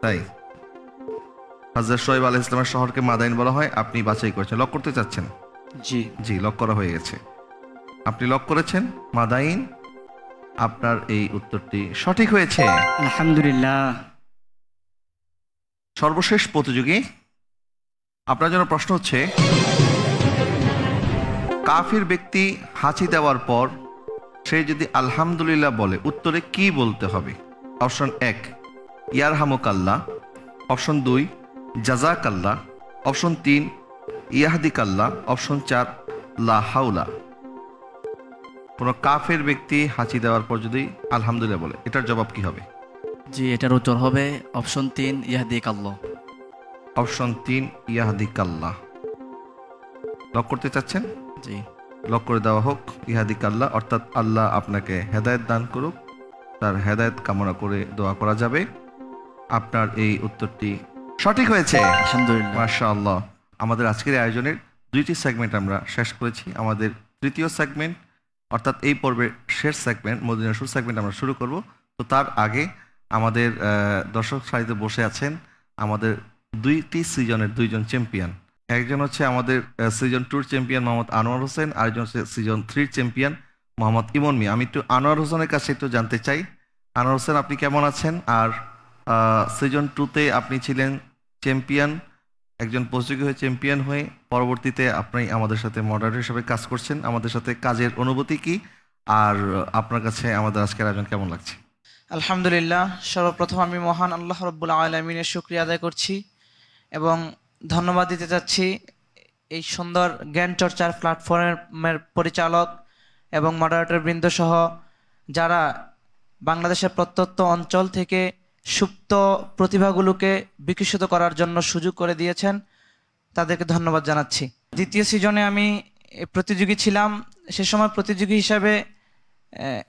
তাই হযরত শুআইব আলাইহিস সালামের শহরকে মাদাইন বলা হয়। আপনি বাছাই করেছেন, লক করতে চাচ্ছেন? জি। জি, লক করা হয়ে গেছে। আপনি লক করেছেন মাদাইন। আপনার এই উত্তরটি সঠিক হয়েছে, আলহামদুলিল্লাহ। সর্বশেষ প্রতিযোগী, আপনার জন্য প্রশ্ন হচ্ছে, কাফির ব্যক্তি হাঁচি দেওয়ার পর সে যদি আলহামদুলিল্লাহ বলে, উত্তরে কি বলতে হবে? অপশন 1 ইয়ারহামুকাল্লাহ, অপশন 2 জাযাকাল্লাহ, অপশন 3 ইয়াহদিকাল্লাহ, অপশন 4 লা হাওলা। কোনো কাফের ব্যক্তি হাঁচি দেওয়ার পর যদি আলহামদুলিল্লাহ বলে, এটার জবাব কি হবে? জি, এটার উত্তর হবে অপশন 3 ইয়াহদিক আল্লাহ। অপশন 3 ইয়াহদিকাল্লাহ। লক করতে চাচ্ছেন? জি। লক করে দেওয়া হোক ইহাদিকাল্লাহ, অর্থাৎ আল্লাহ আপনাকে হেদায়েত দান করুক, তার হেদায়েত কামনা করে দোয়া করা যাবে। আপনার এই উত্তরটি সঠিক হয়েছে, আলহামদুলিল্লাহ। মাশাআল্লাহ। আমাদের আজকের আয়োজনের 2টি সেগমেন্ট আমরা শেষ করেছি। আমাদের তৃতীয় সেগমেন্ট, অর্থাৎ এই পর্বের শেষ সেগমেন্ট মদিনা শুর সেগমেন্ট আমরা শুরু করব। তো তার আগে আমাদের দর্শক সারিতে বসে আছেন আমাদের 2টি সিজনের 2জন চ্যাম্পিয়ন। একজন হচ্ছে আমাদের সিজন 2 চ্যাম্পিয়ন মোহাম্মদ আনোয়ার হোসেন, আরেকজন হচ্ছে সিজন 3 চ্যাম্পিয়ন মোহাম্মদ ইমন মিয়া। আমি একটু আনোয়ার হোসেনের কাছে একটু জানতে চাই, আনোয়ার হোসেন আপনি কেমন আছেন? আর সিজন 2তে আপনি ছিলেন চ্যাম্পিয়ন, একজন প্রতিযোগী হয়ে চ্যাম্পিয়ন হয়ে পরবর্তীতে আপনি আমাদের সাথে মডারেটর হিসেবে কাজ করছেন। আমাদের সাথে কাজের অনুভূতি কি, আর আপনার কাছে আমাদের আজকের আয়োজন কেমন লাগছে? আলহামদুলিল্লাহ, সর্বপ্রথম আমি মহান আল্লাহ রাব্বুল আলামিনের শুকরিয়া আদায় করছি এবং ধন্যবাদ দিতে চাচ্ছি এই সুন্দর জ্ঞান চর্চার প্ল্যাটফর্মের পরিচালক এবং মডারেটর বৃন্দ সহ যারা বাংলাদেশের প্রত্যন্ত অঞ্চল থেকে সুপ্ত প্রতিভাগুলোকে বিকশিত করার জন্য সুযোগ করে দিয়েছেন, তাদেরকে ধন্যবাদ জানাচ্ছি। দ্বিতীয় সিজনে আমি প্রতিযোগী ছিলাম, সে সময় প্রতিযোগী হিসাবে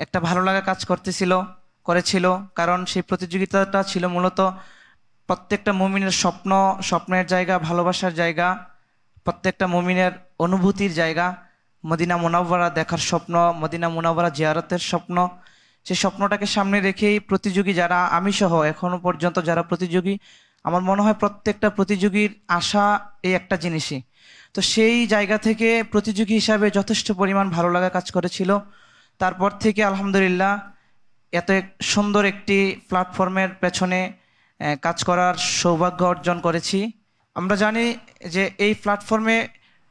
একটা ভালো লাগা কাজ করেছিল, কারণ সেই প্রতিযোগিতাটা ছিল মূলত প্রত্যেকটা মুমিনের স্বপ্নের জায়গা, ভালোবাসার জায়গা, প্রত্যেকটা মুমিনের অনুভূতির জায়গা, মদিনা মুনাওয়ারা দেখার স্বপ্ন, মদিনা মুনাওয়ারা জিয়ারতের স্বপ্ন। সেই স্বপ্নটাকে সামনে রেখেই প্রতিযোগী যারা, আমি সহ এখনো পর্যন্ত যারা প্রতিযোগী, আমার মনে হয় প্রত্যেকটা প্রতিযোগীর আশা এই একটা জিনিসই। তো সেই জায়গা থেকে প্রতিযোগী হিসাবে যথেষ্ট পরিমাণ ভালো লাগা কাজ করেছিল। তারপর থেকে আলহামদুলিল্লাহ এত সুন্দর একটি প্ল্যাটফর্মের পেছনে কাজ করার সৌভাগ্য অর্জন করেছি। আমরা জানি যে এই প্ল্যাটফর্মে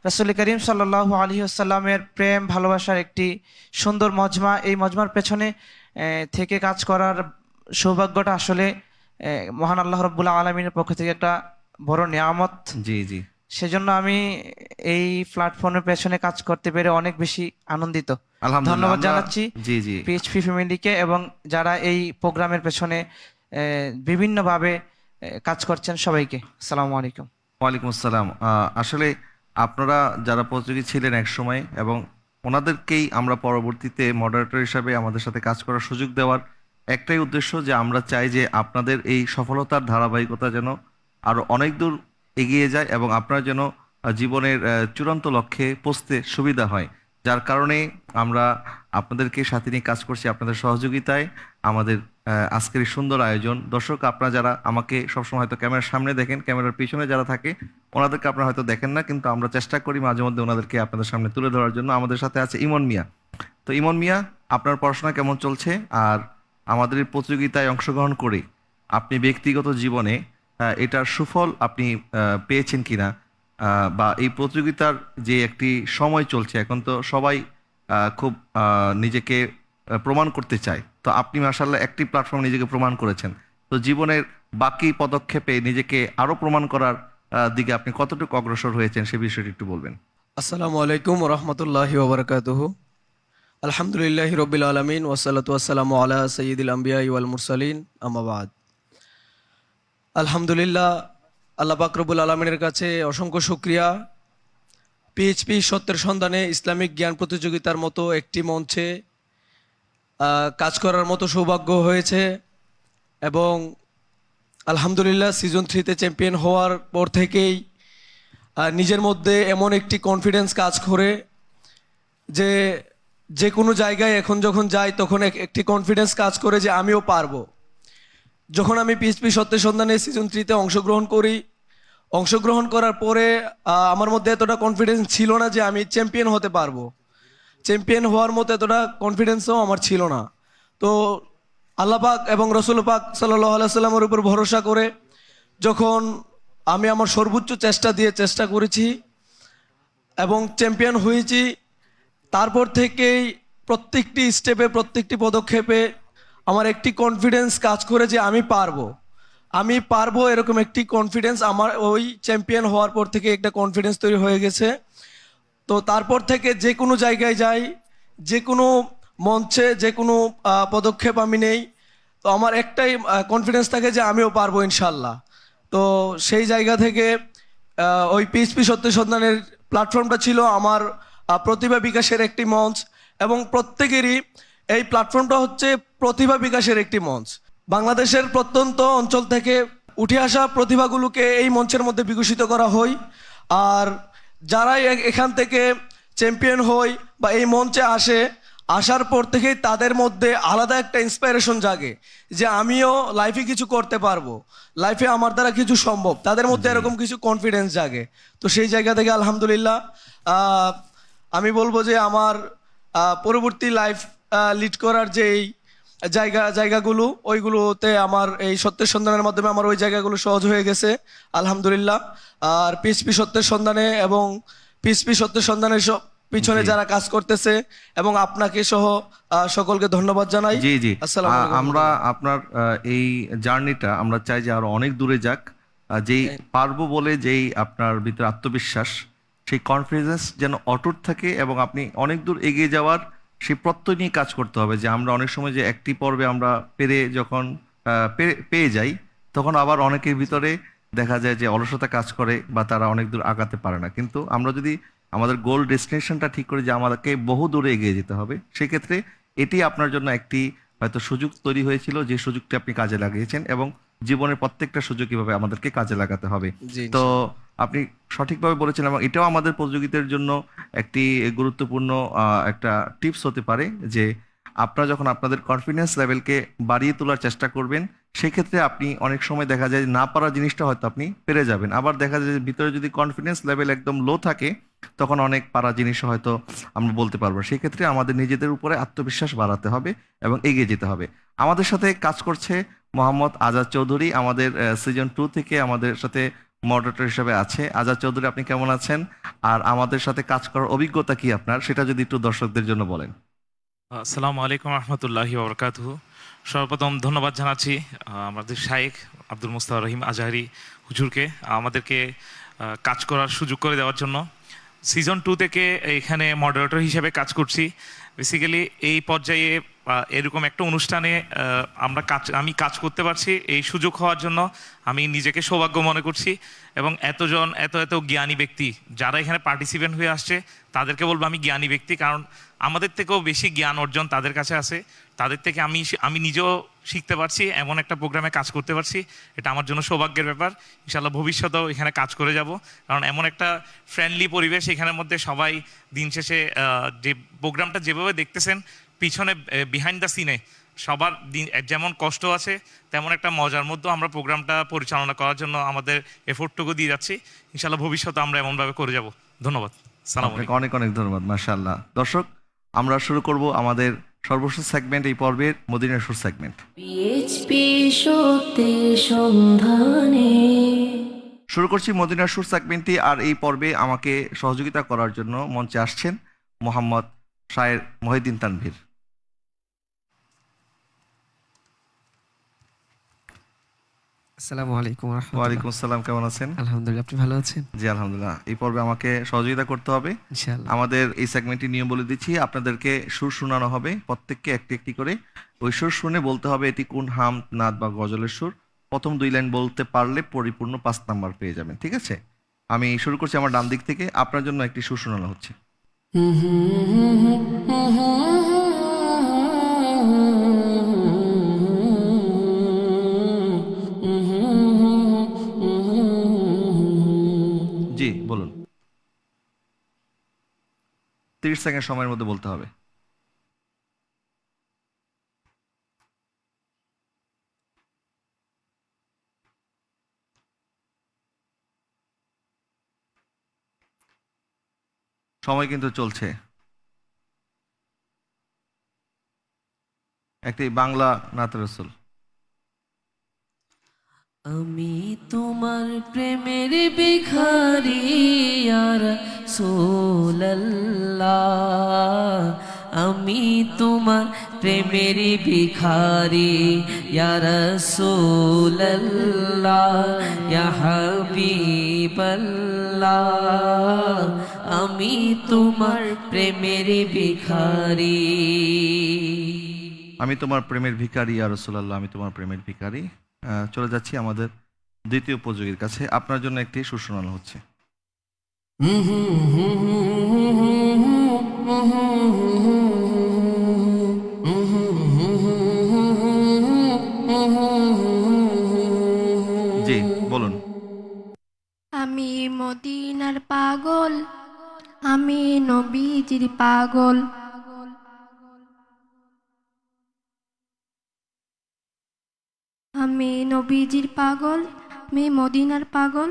রাসূল করিম সাল্লাল্লাহু আলাইহি ওয়াসাল্লামের প্রেম ভালোবাসার একটি সুন্দর মজমা, এই মজমার পেছনে থেকে কাজ করার সৌভাগ্যটা আসলে মহান আল্লাহ রাব্বুল আলামিনের পক্ষ থেকে একটা বড় নিয়ামত। জি জি। সেজন্য আমি এই প্ল্যাটফর্মের পেছনে কাজ করতে পেরে অনেক বেশি আনন্দিত। আলহামদুলিল্লাহ, ধন্যবাদ জানাচ্ছি জি জি পিএইচপি ফ্যামিলিকে এবং যারা এই প্রোগ্রামের পেছনে বিভিন্নভাবে কাজ করছেন সবাইকে। আসসালামু আলাইকুম। ওয়ালাইকুম আসসালাম। আসলে আপনারা যারা প্রতিযোগী ছিলেন এক সময়, এবং ওনাদেরকেই আমরা পরবর্তীতে মডারেটর হিসাবে আমাদের সাথে কাজ করার সুযোগ দেওয়ার একটাই উদ্দেশ্য, যে আমরা চাই যে আপনাদের এই সফলতার ধারাবাহিকতা যেন আরো অনেক দূর এগিয়ে যায় এবং আপনারা যেন জীবনের চূড়ান্ত লক্ষ্যে পৌঁছতে সুবিধা হয়। যার কারণে আমরা আপনাদেরকে সাথে নিয়ে কাজ করছি, আপনাদের সহযোগিতায় আমাদের আজকের এই সুন্দর আয়োজন। দর্শক, আপনারা যারা আমাকে সবসময় হয়তো ক্যামেরার সামনে দেখেন, ক্যামেরার পিছনে যারা থাকে ওনাদেরকে আপনারা হয়তো দেখেন না, কিন্তু আমরা চেষ্টা করি মাঝে মধ্যে ওনাদেরকে আপনাদের সামনে তুলে ধরার জন্য। আমাদের সাথে আছে ইমন মিয়া। তো ইমন মিয়া, আপনার পড়াশোনা কেমন চলছে, আর আমাদের এই প্রতিযোগিতায় অংশগ্রহণ করে আপনি ব্যক্তিগত জীবনে এটার সুফল আপনি পেয়েছেন কিনা, বা এই প্রতিযোগিতার যে একটি সময় চলছে, এখন তো সবাই খুব নিজেকে প্রমাণ করতে চায়, তো আপনি মাশাআল্লাহ একটি প্ল্যাটফর্মে নিজেকে প্রমাণ করেছেন। তো জীবনের বাকি পদক্ষেপে নিজেকে আরো প্রমাণ করার দিকে আপনি কতটুকু অগ্রসর হয়েছেন সে বিষয়টি একটু বলবেন। আসসালামু আলাইকুম রহমতুল্লাহি ওবরাকাতুহু। আলহামদুলিল্লাহি রব্বিল আলামিন ওয়াসসালাতু ওয়াসসালামু আলা সাইয়্যিদিল আমবিয়া ওয়াল মুরসালিন, আম্মা বাদ। আলহামদুলিল্লাহ, আল্লাহ পাক রব্বুল আলামিনের কাছে অসংখ্য শুকরিয়া। পিএইচপি সত্যের সন্ধানে ইসলামিক জ্ঞান প্রতিযোগিতার মতো একটি মঞ্চে কাজ করার মতো সৌভাগ্য হয়েছে, এবং আলহামদুলিল্লাহ সিজন 3-তে চ্যাম্পিয়ন হওয়ার পর থেকেই নিজের মধ্যে এমন একটি কনফিডেন্স কাজ করে যে যে কোনো জায়গায় এখন যখন যাই তখন একটি কনফিডেন্স কাজ করে যে আমিও পারবো। যখন আমি পিএইচপি সত্যের সন্ধানে সিজন 3-তে অংশগ্রহণ করার পরে আমার মধ্যে এতটা কনফিডেন্স ছিল না যে আমি চ্যাম্পিয়ন হতে পারবো। চ্যাম্পিয়ন হওয়ার মতো এতটা কনফিডেন্সও আমার ছিল না। তো আল্লাহ পাক এবং রসুল পাক সাল্লাল্লাহু আলাইহি সাল্লামের উপর ভরসা করে যখন আমি আমার সর্বোচ্চ চেষ্টা করেছি এবং চ্যাম্পিয়ন হয়েছি, তারপর থেকেই প্রত্যেকটি স্টেপে, প্রত্যেকটি পদক্ষেপে আমার একটি কনফিডেন্স কাজ করে যে আমি পারবো এরকম একটি কনফিডেন্স আমার ওই চ্যাম্পিয়ন হওয়ার পর থেকে একটা কনফিডেন্স তৈরি হয়ে গেছে। তো তারপর থেকে যে কোনো জায়গায় যাই, যে কোনো মঞ্চে যে কোনো পদক্ষেপ আমি নেই, তো আমার একটাই কনফিডেন্স থাকে যে আমিও পারবো ইনশাল্লাহ। তো সেই জায়গা থেকে ওই পিএইচপি সত্যের সন্ধানের প্ল্যাটফর্মটা ছিল আমার প্রতিভা বিকাশের একটি মঞ্চ, এবং প্রত্যেকেরই এই প্ল্যাটফর্মটা হচ্ছে প্রতিভা বিকাশের একটি মঞ্চ। বাংলাদেশের প্রত্যন্ত অঞ্চল থেকে উঠে আসা প্রতিভাগুলোকে এই মঞ্চের মধ্যে বিকশিত করা হয়, আর যারাই এখান থেকে চ্যাম্পিয়ন হয় বা এই মঞ্চে আসার পর থেকেই তাদের মধ্যে আলাদা একটা ইন্সপিরেশন জাগে যে আমিও লাইফে কিছু করতে পারবো, লাইফে আমার দ্বারা কিছু সম্ভব, তাদের মধ্যে এরকম কিছু কনফিডেন্স জাগে। তো সেই জায়গা থেকে আলহামদুলিল্লাহ আমি বলবো যে আমার পরবর্তী লাইফ লিড করার যে জায়গাগুলো, ওইগুলোতে আমার এই সত্যের সন্ধানের মাধ্যমে আমার ওই জায়গাগুলো সহজ হয়ে গেছে আলহামদুলিল্লাহ। আর পিএইচপি সত্যের সন্ধানে এবং পিএইচপি সত্যের সন্ধানের পিছনে যারা কাজ করতেছে এবং আপনাকে সহ সকলকে ধন্যবাদ জানাই। জি জি, আসসালামু আলাইকুম। আমরা আপনার এই জার্নিটা আমরা চাই যে আরো অনেক দূরে যাক, যেই পারবো বলে যেই আপনার ভিতরে আত্মবিশ্বাস, সেই কনফিডেন্স যেন অটুট থাকে, এবং আপনি অনেক দূর এগিয়ে যাওয়ার সেই প্রত্যয় নিয়ে কাজ করতে হবে। যে আমরা অনেক সময় যে একটি পর্বে আমরা যখন পেয়ে যাই, তখন আবার অনেকের ভিতরে দেখা যায় যে অলসতা কাজ করে বা তারা অনেক দূর আগাতে পারে না। কিন্তু আমরা যদি আমাদের গোল ডেস্টিনেশনটা ঠিক করি যে আমাদেরকে বহু দূরে এগিয়ে যেতে হবে, সেক্ষেত্রে এটি আপনার জন্য একটি হয়তো সুযোগ তৈরি হয়েছিল, যে সুযোগটি আপনি কাজে লাগিয়েছেন, এবং জীবনের প্রত্যেকটা সুযোগ কিভাবে আমাদেরকে কাজে লাগাতে হবে। তো আপনি সঠিকভাবে বলেছেন, এবং এটাও আমাদের প্রতিযোগিতার জন্য একটি গুরুত্বপূর্ণ একটা টিপস হতে পারে যে আপনারা যখন আপনাদের কনফিডেন্স লেভেলকে বাড়িয়ে তোলার চেষ্টা করবেন, সেক্ষেত্রে আপনি অনেক সময় দেখা যায় না পারা জিনিসটা হয়তো আপনি পেরে যাবেন। আবার দেখা যায় যে ভিতরে যদি কনফিডেন্স লেভেল একদম লো থাকে, তখন অনেক পারা জিনিস হয়তো আমরা বলতে পারবো। সেক্ষেত্রে আমাদের নিজেদের উপরে আত্মবিশ্বাস বাড়াতে হবে এবং এগিয়ে যেতে হবে। আমাদের সাথে কাজ করছে মোহাম্মদ আজাদ চৌধুরী, আমাদের সিজন 2 থেকে আমাদের সাথে মডারেটর হিসেবে আছে। আজাদ চৌধুরী, আপনি কেমন আছেন, আর আমাদের সাথে কাজ করার অভিজ্ঞতা কি আপনার, সেটা যদি একটু দর্শকদের জন্য বলেন। আসসালামু আলাইকুম রহমতুল্লাহি ওবরাকাতুহু। সর্বপ্রথম ধন্যবাদ জানাচ্ছি আমাদের শাইখ আব্দুল মুস্তাফা রহিম আজহারি হুজুরকে আমাদেরকে কাজ করার সুযোগ করে দেওয়ার জন্য। সিজন 2 থেকে এখানে মডারেটর হিসেবে কাজ করছি। বেসিক্যালি এই পর্যায়ে এরকম একটা অনুষ্ঠানে আমি কাজ করতে পারছি, এই সুযোগ হওয়ার জন্য আমি নিজেকে সৌভাগ্য মনে করছি। এবং এত জ্ঞানী ব্যক্তি যারা এখানে পার্টিসিপেন্ট হয়ে আসছে তাদেরকে বলবো আমি জ্ঞানী ব্যক্তি, কারণ আমাদের থেকেও বেশি জ্ঞান অর্জন তাদের কাছে আছে। তাদের থেকে আমি নিজেও শিখতে পারছি, এমন একটা প্রোগ্রামে কাজ করতে পারছি, এটা আমার জন্য সৌভাগ্যের ব্যাপার। ইনশাল্লাহ ভবিষ্যতেও এখানে কাজ করে যাব, কারণ এমন একটা ফ্রেন্ডলি পরিবেশ এখানের মধ্যে সবাই দিন শেষে যে প্রোগ্রামটা যেভাবে দেখতেছেন পিছনে বিহাইন্ড দ্য সিনে সবার যেমন কষ্ট আছে তেমন একটা মজার মধ্যে আমরা প্রোগ্রামটা পরিচালনা করার জন্য আমাদের এফোর্টটুকু দিয়ে যাচ্ছি। ইনশাল্লাহ ভবিষ্যতে আমরা এমনভাবে করে যাব। ধন্যবাদ। সালাম আলাইকুম। অনেক অনেক ধন্যবাদ। মাশাআল্লাহ। দর্শক, আমরা শুরু করব আমাদের সর্বশেষ সেগমেন্ট, এই পর্বের মদিনার সুর সেগমেন্ট। পিএইচপি সত্যের সন্ধানে শুরু করছি মদিনার সুর সেগমেন্টটি। আর এই পর্বে আমাকে সহযোগিতা করার জন্য মঞ্চে আসছেন মোহাম্মদ শায়ের মহিউদ্দিন তানভীর। আসসালামু আলাইকুম ওয়া রাহমাতুল্লাহ। ওয়ালাইকুম আসসালাম, কেমন আছেন? আলহামদুলিল্লাহ, আপনি ভালো আছেন? জি আলহামদুলিল্লাহ। এই পর্বে আমাকে সহযোগিতা করতে হবে ইনশাআল্লাহ। আমাদের এই সেগমেন্টটি নিয়ম বলে দিচ্ছি। আপনাদেরকে সুর শোনানো হবে, প্রত্যেককে একটি একটি করে। ওই সুর শুনে বলতে হবে এটি কোন হামদ, নাত বা গজলের সুর। প্রথম 2 লাইন বলতে পারলে পরিপূর্ণ 5 নাম্বার পেয়ে যাবেন, ঠিক আছে? আমি শুরু করছি আমার ডান দিক থেকে। আপনার জন্য একটি সুর শোনানো হচ্ছে। জি বলুন। 30 সেকেন্ড সময়ের মধ্যে বলতে হবে। সময় কিন্তু চলছে। একটি বাংলা নাত রাসূল। আমি তোমার প্রেমের ভিখারি ইয়া রাসূলুল্লাহ, আমি তোমার প্রেমের ভিখারি ইয়া রাসূলুল্লাহ, ইয়া হাবিবাল্লাহ, আমি তোমার প্রেমের ভিখারি। আমি তোমার প্রেমের ভিখারি ইয়া রাসূলুল্লাহ, আমি তোমার প্রেমের ভিখারি। চলে যাচ্ছি আমাদের দ্বিতীয় উপযোগীর কাছে। আপনার জন্য একটি সুর শোনানো হচ্ছে। জি বলুন। আমি মদিনার পাগল, আমি নবীজির পাগল, আমি নবীজির পাগল, আমি মদিনার পাগল।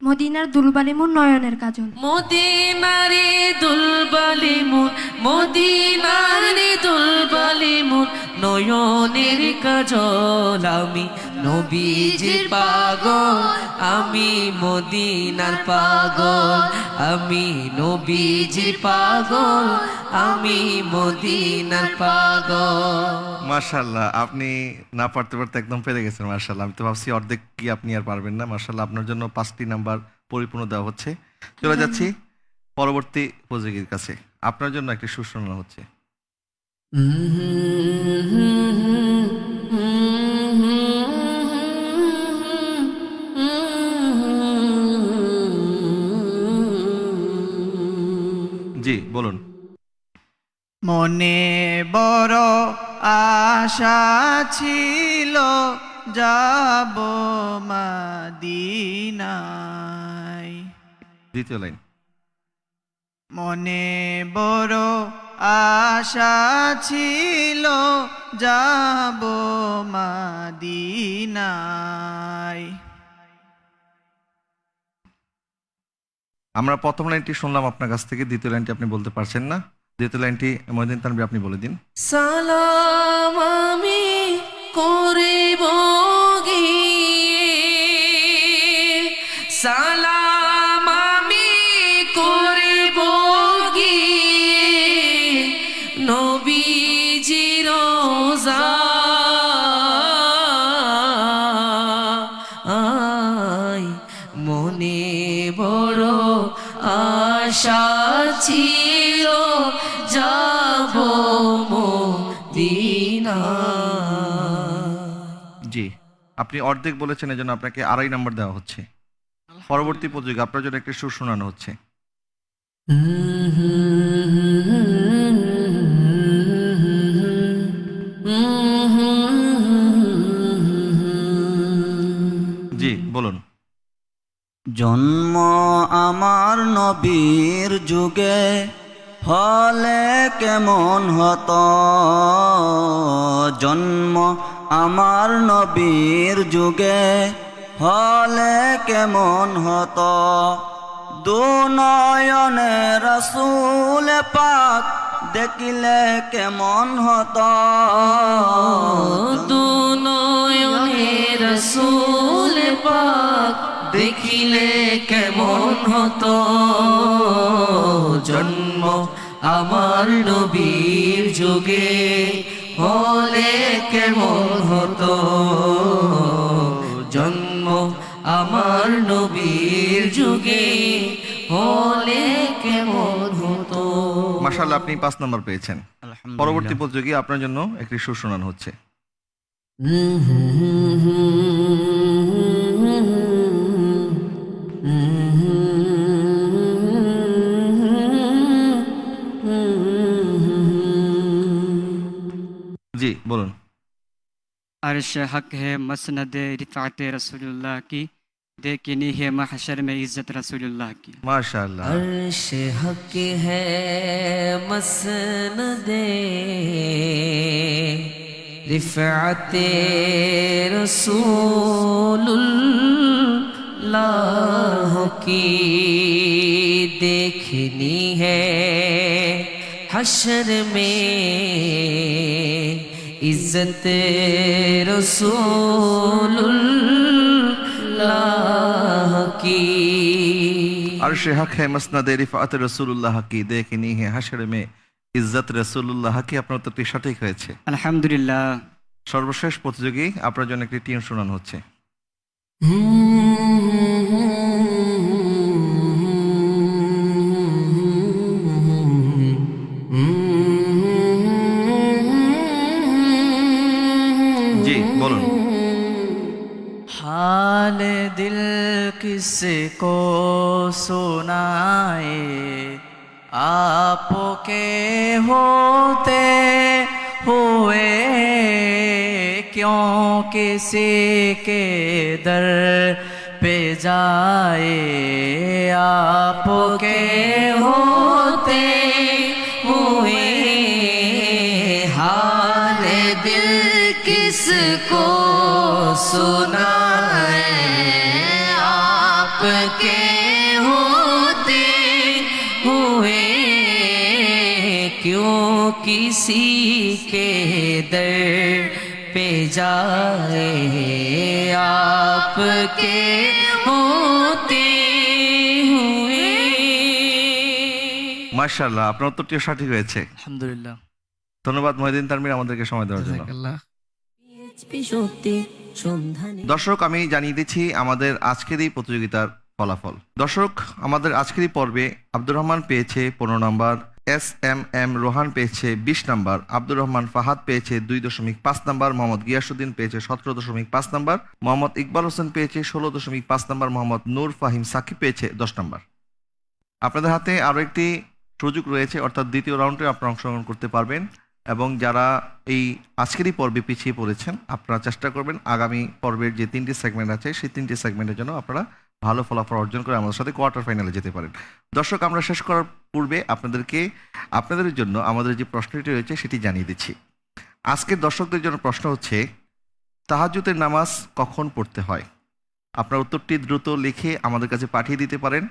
মদিনার দুলবালি মোর নয়নের কাজল। মদিনারে দুলবালি মোর, মদিনারে দুলবালি মোর নয়নের কাজল, আমি নবীজির পাগল, আমি মদিনার পাগল, আমি নবীজির পাগল, আমি মদিনার পাগল। মাশাআল্লাহ, আপনি না পারতে পারতে একদম পেরে গেছেন। মাশাআল্লাহ, আমি তো ভাবছি অর্ধেক কি আপনি আর পারবেন না। মাশাআল্লাহ, আপনার জন্য 5টি নাম্বার পরিপূর্ণ দেওয়া হচ্ছে। চলে যাচ্ছি পরবর্তী উপযোগীর কাছে। আপনার জন্য একটি সুর শোনানো হচ্ছে। জি বলুন। মনে বড় আশা ছিল যাব মদিনায়। দ্বিতীয় লাইন। মনে বড় আশা ছিল যাব মদিনায়। আমরা প্রথম লাইনটি শুনলাম আপনার কাছ থেকে, দ্বিতীয় লাইনটি আপনি বলতে পারছেন না। দ্বিতীয় লাইনটি মহিউদ্দিন তানভীর আপনি বলে দিন। সালাম আমি করিব গিয়ে, সালাম আমি করিব গিয়ে নবীজির রোজায়, মনে বড় আশা জি, আপনি অর্ধেক বলেছেন, এজন্য আপনাকে 2.5 নাম্বার দেওয়া হচ্ছে। পরবর্তী প্রতিযোগী আপনার জন্য একটি সুর শোনানো হচ্ছে। জি বলুন। জন্ম আমার নবীর যুগে হলে কেমন হতো, জন্ম আমার নবীর যুগে হলে কেমন হতো, দুনয়নে রসুল পাক দেখিলে কেমন হতো, দুনয়নে রসুল পাক দেখিলে কেমন হতো, জন্ম আমার নবীর যুগে হলে কেমন হতো, জন্ম আমার নবীর যুগে হলে কেমন হতো। মাশাআল্লাহ, আপনি 5 নাম্বার পেয়েছেন। পরবর্তী প্রতিযোগী আপনার জন্য একটি সুর শোনানো হচ্ছে। জি বলুন। अर्श हक है मसनद रिफ़ात रसूलुल्लाह की, देखनी है महशर में इज़्ज़त रसूलुल्लाह की। माशाअल्लाह। अर्श हक है मसनदे रिफ़ाते रसूलुल्लाह की, देखनी है हशर में इज्जत रसूलुल्लाह की। अर्श हक है मसनद रिफात रसूलुल्लाह की, देखनी है हशर में इज्जत रसूलुल्लाह की। আপনার উত্তরটি সঠিক হয়েছে, আলহামদুলিল্লাহ। সর্বশেষ প্রতিযোগী আপনার জন্য একটি টিউন শোনানো হচ্ছে। জি বলুন। हाल दिल किसको सुनाए, आपके होते हुए क्यों किसी के दर पे जाए, आपके होते हुए हाल दिल किसको सुनाए, आपके होते हुए क्यों किसी के दर पे जाए, आपके होते हुए। মাশাআল্লাহ, আপনার উত্তরটিও সঠিক হয়েছে। আলহামদুলিল্লাহ। ধন্যবাদ মহিউদ্দিন তানভীর আমাদেরকে সময় দেওয়ার জন্য। দর্শক, আমি জানিয়ে দিচ্ছি আমাদের আজকের এই প্রতিযোগিতার ফলাফল। দর্শক, আমাদের আজকের এই পর্বে আব্দুর রহমান পেয়েছে 15 নম্বর, SMM রোহান পেয়েছে 20 নম্বর, আব্দুর রহমান ফাহাদ পেয়েছে 2.5 নম্বর, মোহাম্মদ গিয়াসউদ্দিন পেয়েছে 17.5 নম্বর, মোহাম্মদ ইকবাল হোসেন পেয়েছে 16.5 নম্বর, মোহাম্মদ নূর ফাহিম সাকিব পেয়েছে 10 নম্বর। আপনাদের হাতে আরও একটি সুযোগ রয়েছে, অর্থাৎ দ্বিতীয় রাউন্ডে আপনারা অংশগ্রহণ করতে পারবেন। এবং যারা এই আজকেরই পর্বে পিছিয়ে পড়েছেন, আপনারা চেষ্টা করবেন আগামী পর্বের যে 3টি সেগমেন্ট আছে সেই 3টি সেগমেন্টের জন্য আপনারা ভালো ফলাফল অর্জন করে আমাদের সাথে কোয়ার্টার ফাইনালে যেতে পারেন। দর্শক, আমরা শেষ করার পূর্বে আপনাদের জন্য আমাদের যে প্রশ্নটি রয়েছে সেটি জানিয়ে দিচ্ছি। আজকের দর্শকদের জন্য প্রশ্ন হচ্ছে, তাহাজ্জুদের নামাজ কখন পড়তে হয়? আপনার উত্তরটি দ্রুত লিখে আমাদের কাছে পাঠিয়ে দিতে পারেন।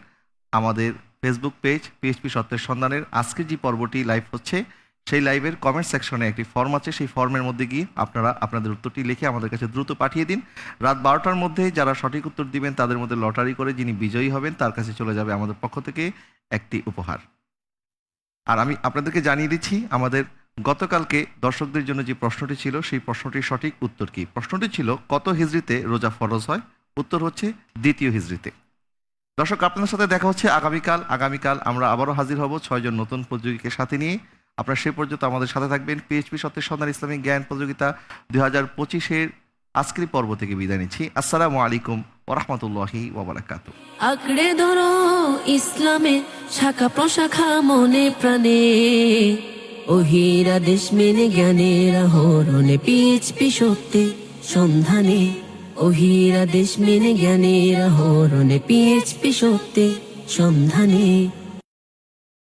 আমাদের ফেসবুক পেজ পিএইচপি সত্যের সন্ধানের আজকের যে পর্বটি লাইভ হচ্ছে সেই লাইভের কমেন্ট সেকশনে একটি ফর্ম আছে, সেই ফর্মের মধ্যে গিয়ে আপনারা আপনাদের উত্তরটি লিখে আমাদের কাছে দ্রুত পাঠিয়ে দিন। রাত 12টার মধ্যে যারা সঠিক উত্তর দিবেন তাদের মধ্যে লটারি করে যিনি বিজয়ী হবেন তার কাছে চলে যাবে আমাদের পক্ষ থেকে একটি উপহার। আর আমি আপনাদেরকে জানিয়ে দিচ্ছি, আমাদের গতকালকে দর্শকদের জন্য যে প্রশ্নটি ছিল সেই প্রশ্নটির সঠিক উত্তর কি। প্রশ্নটি ছিল, কত হিজরিতে রোজা ফরজ হয়? উত্তর হচ্ছে 2য় হিজরিতে। দর্শক, আপনাদের সাথে দেখা হচ্ছে আগামীকাল আমরা আবারও হাজির হব 6 জন নতুন প্রতিযোগীকে সাথে নিয়ে। আপনারা সে পর্যন্ত আমাদের সাথে থাকবেন। পিএইচপি সত্যের সন্ধান ইসলামিক জ্ঞান প্রতিযোগিতা 2025-এর আজকের পর্ব থেকে বিদায় নিচ্ছি। আসসালামু আলাইকুম ওরহমতুল্লাহি ওয়াবারাকাতুহু। আঁকড়ে ধরো ইসলামের শাখা প্রশাখা মনে প্রাণে, ওহিরা দেশ মেনে জ্ঞানের আহরণে পিএইচপি সত্যে সন্ধানে, ওহিরা দেশ মেনে জ্ঞানের আহরণে পিএইচপি সত্যে সন্ধানে।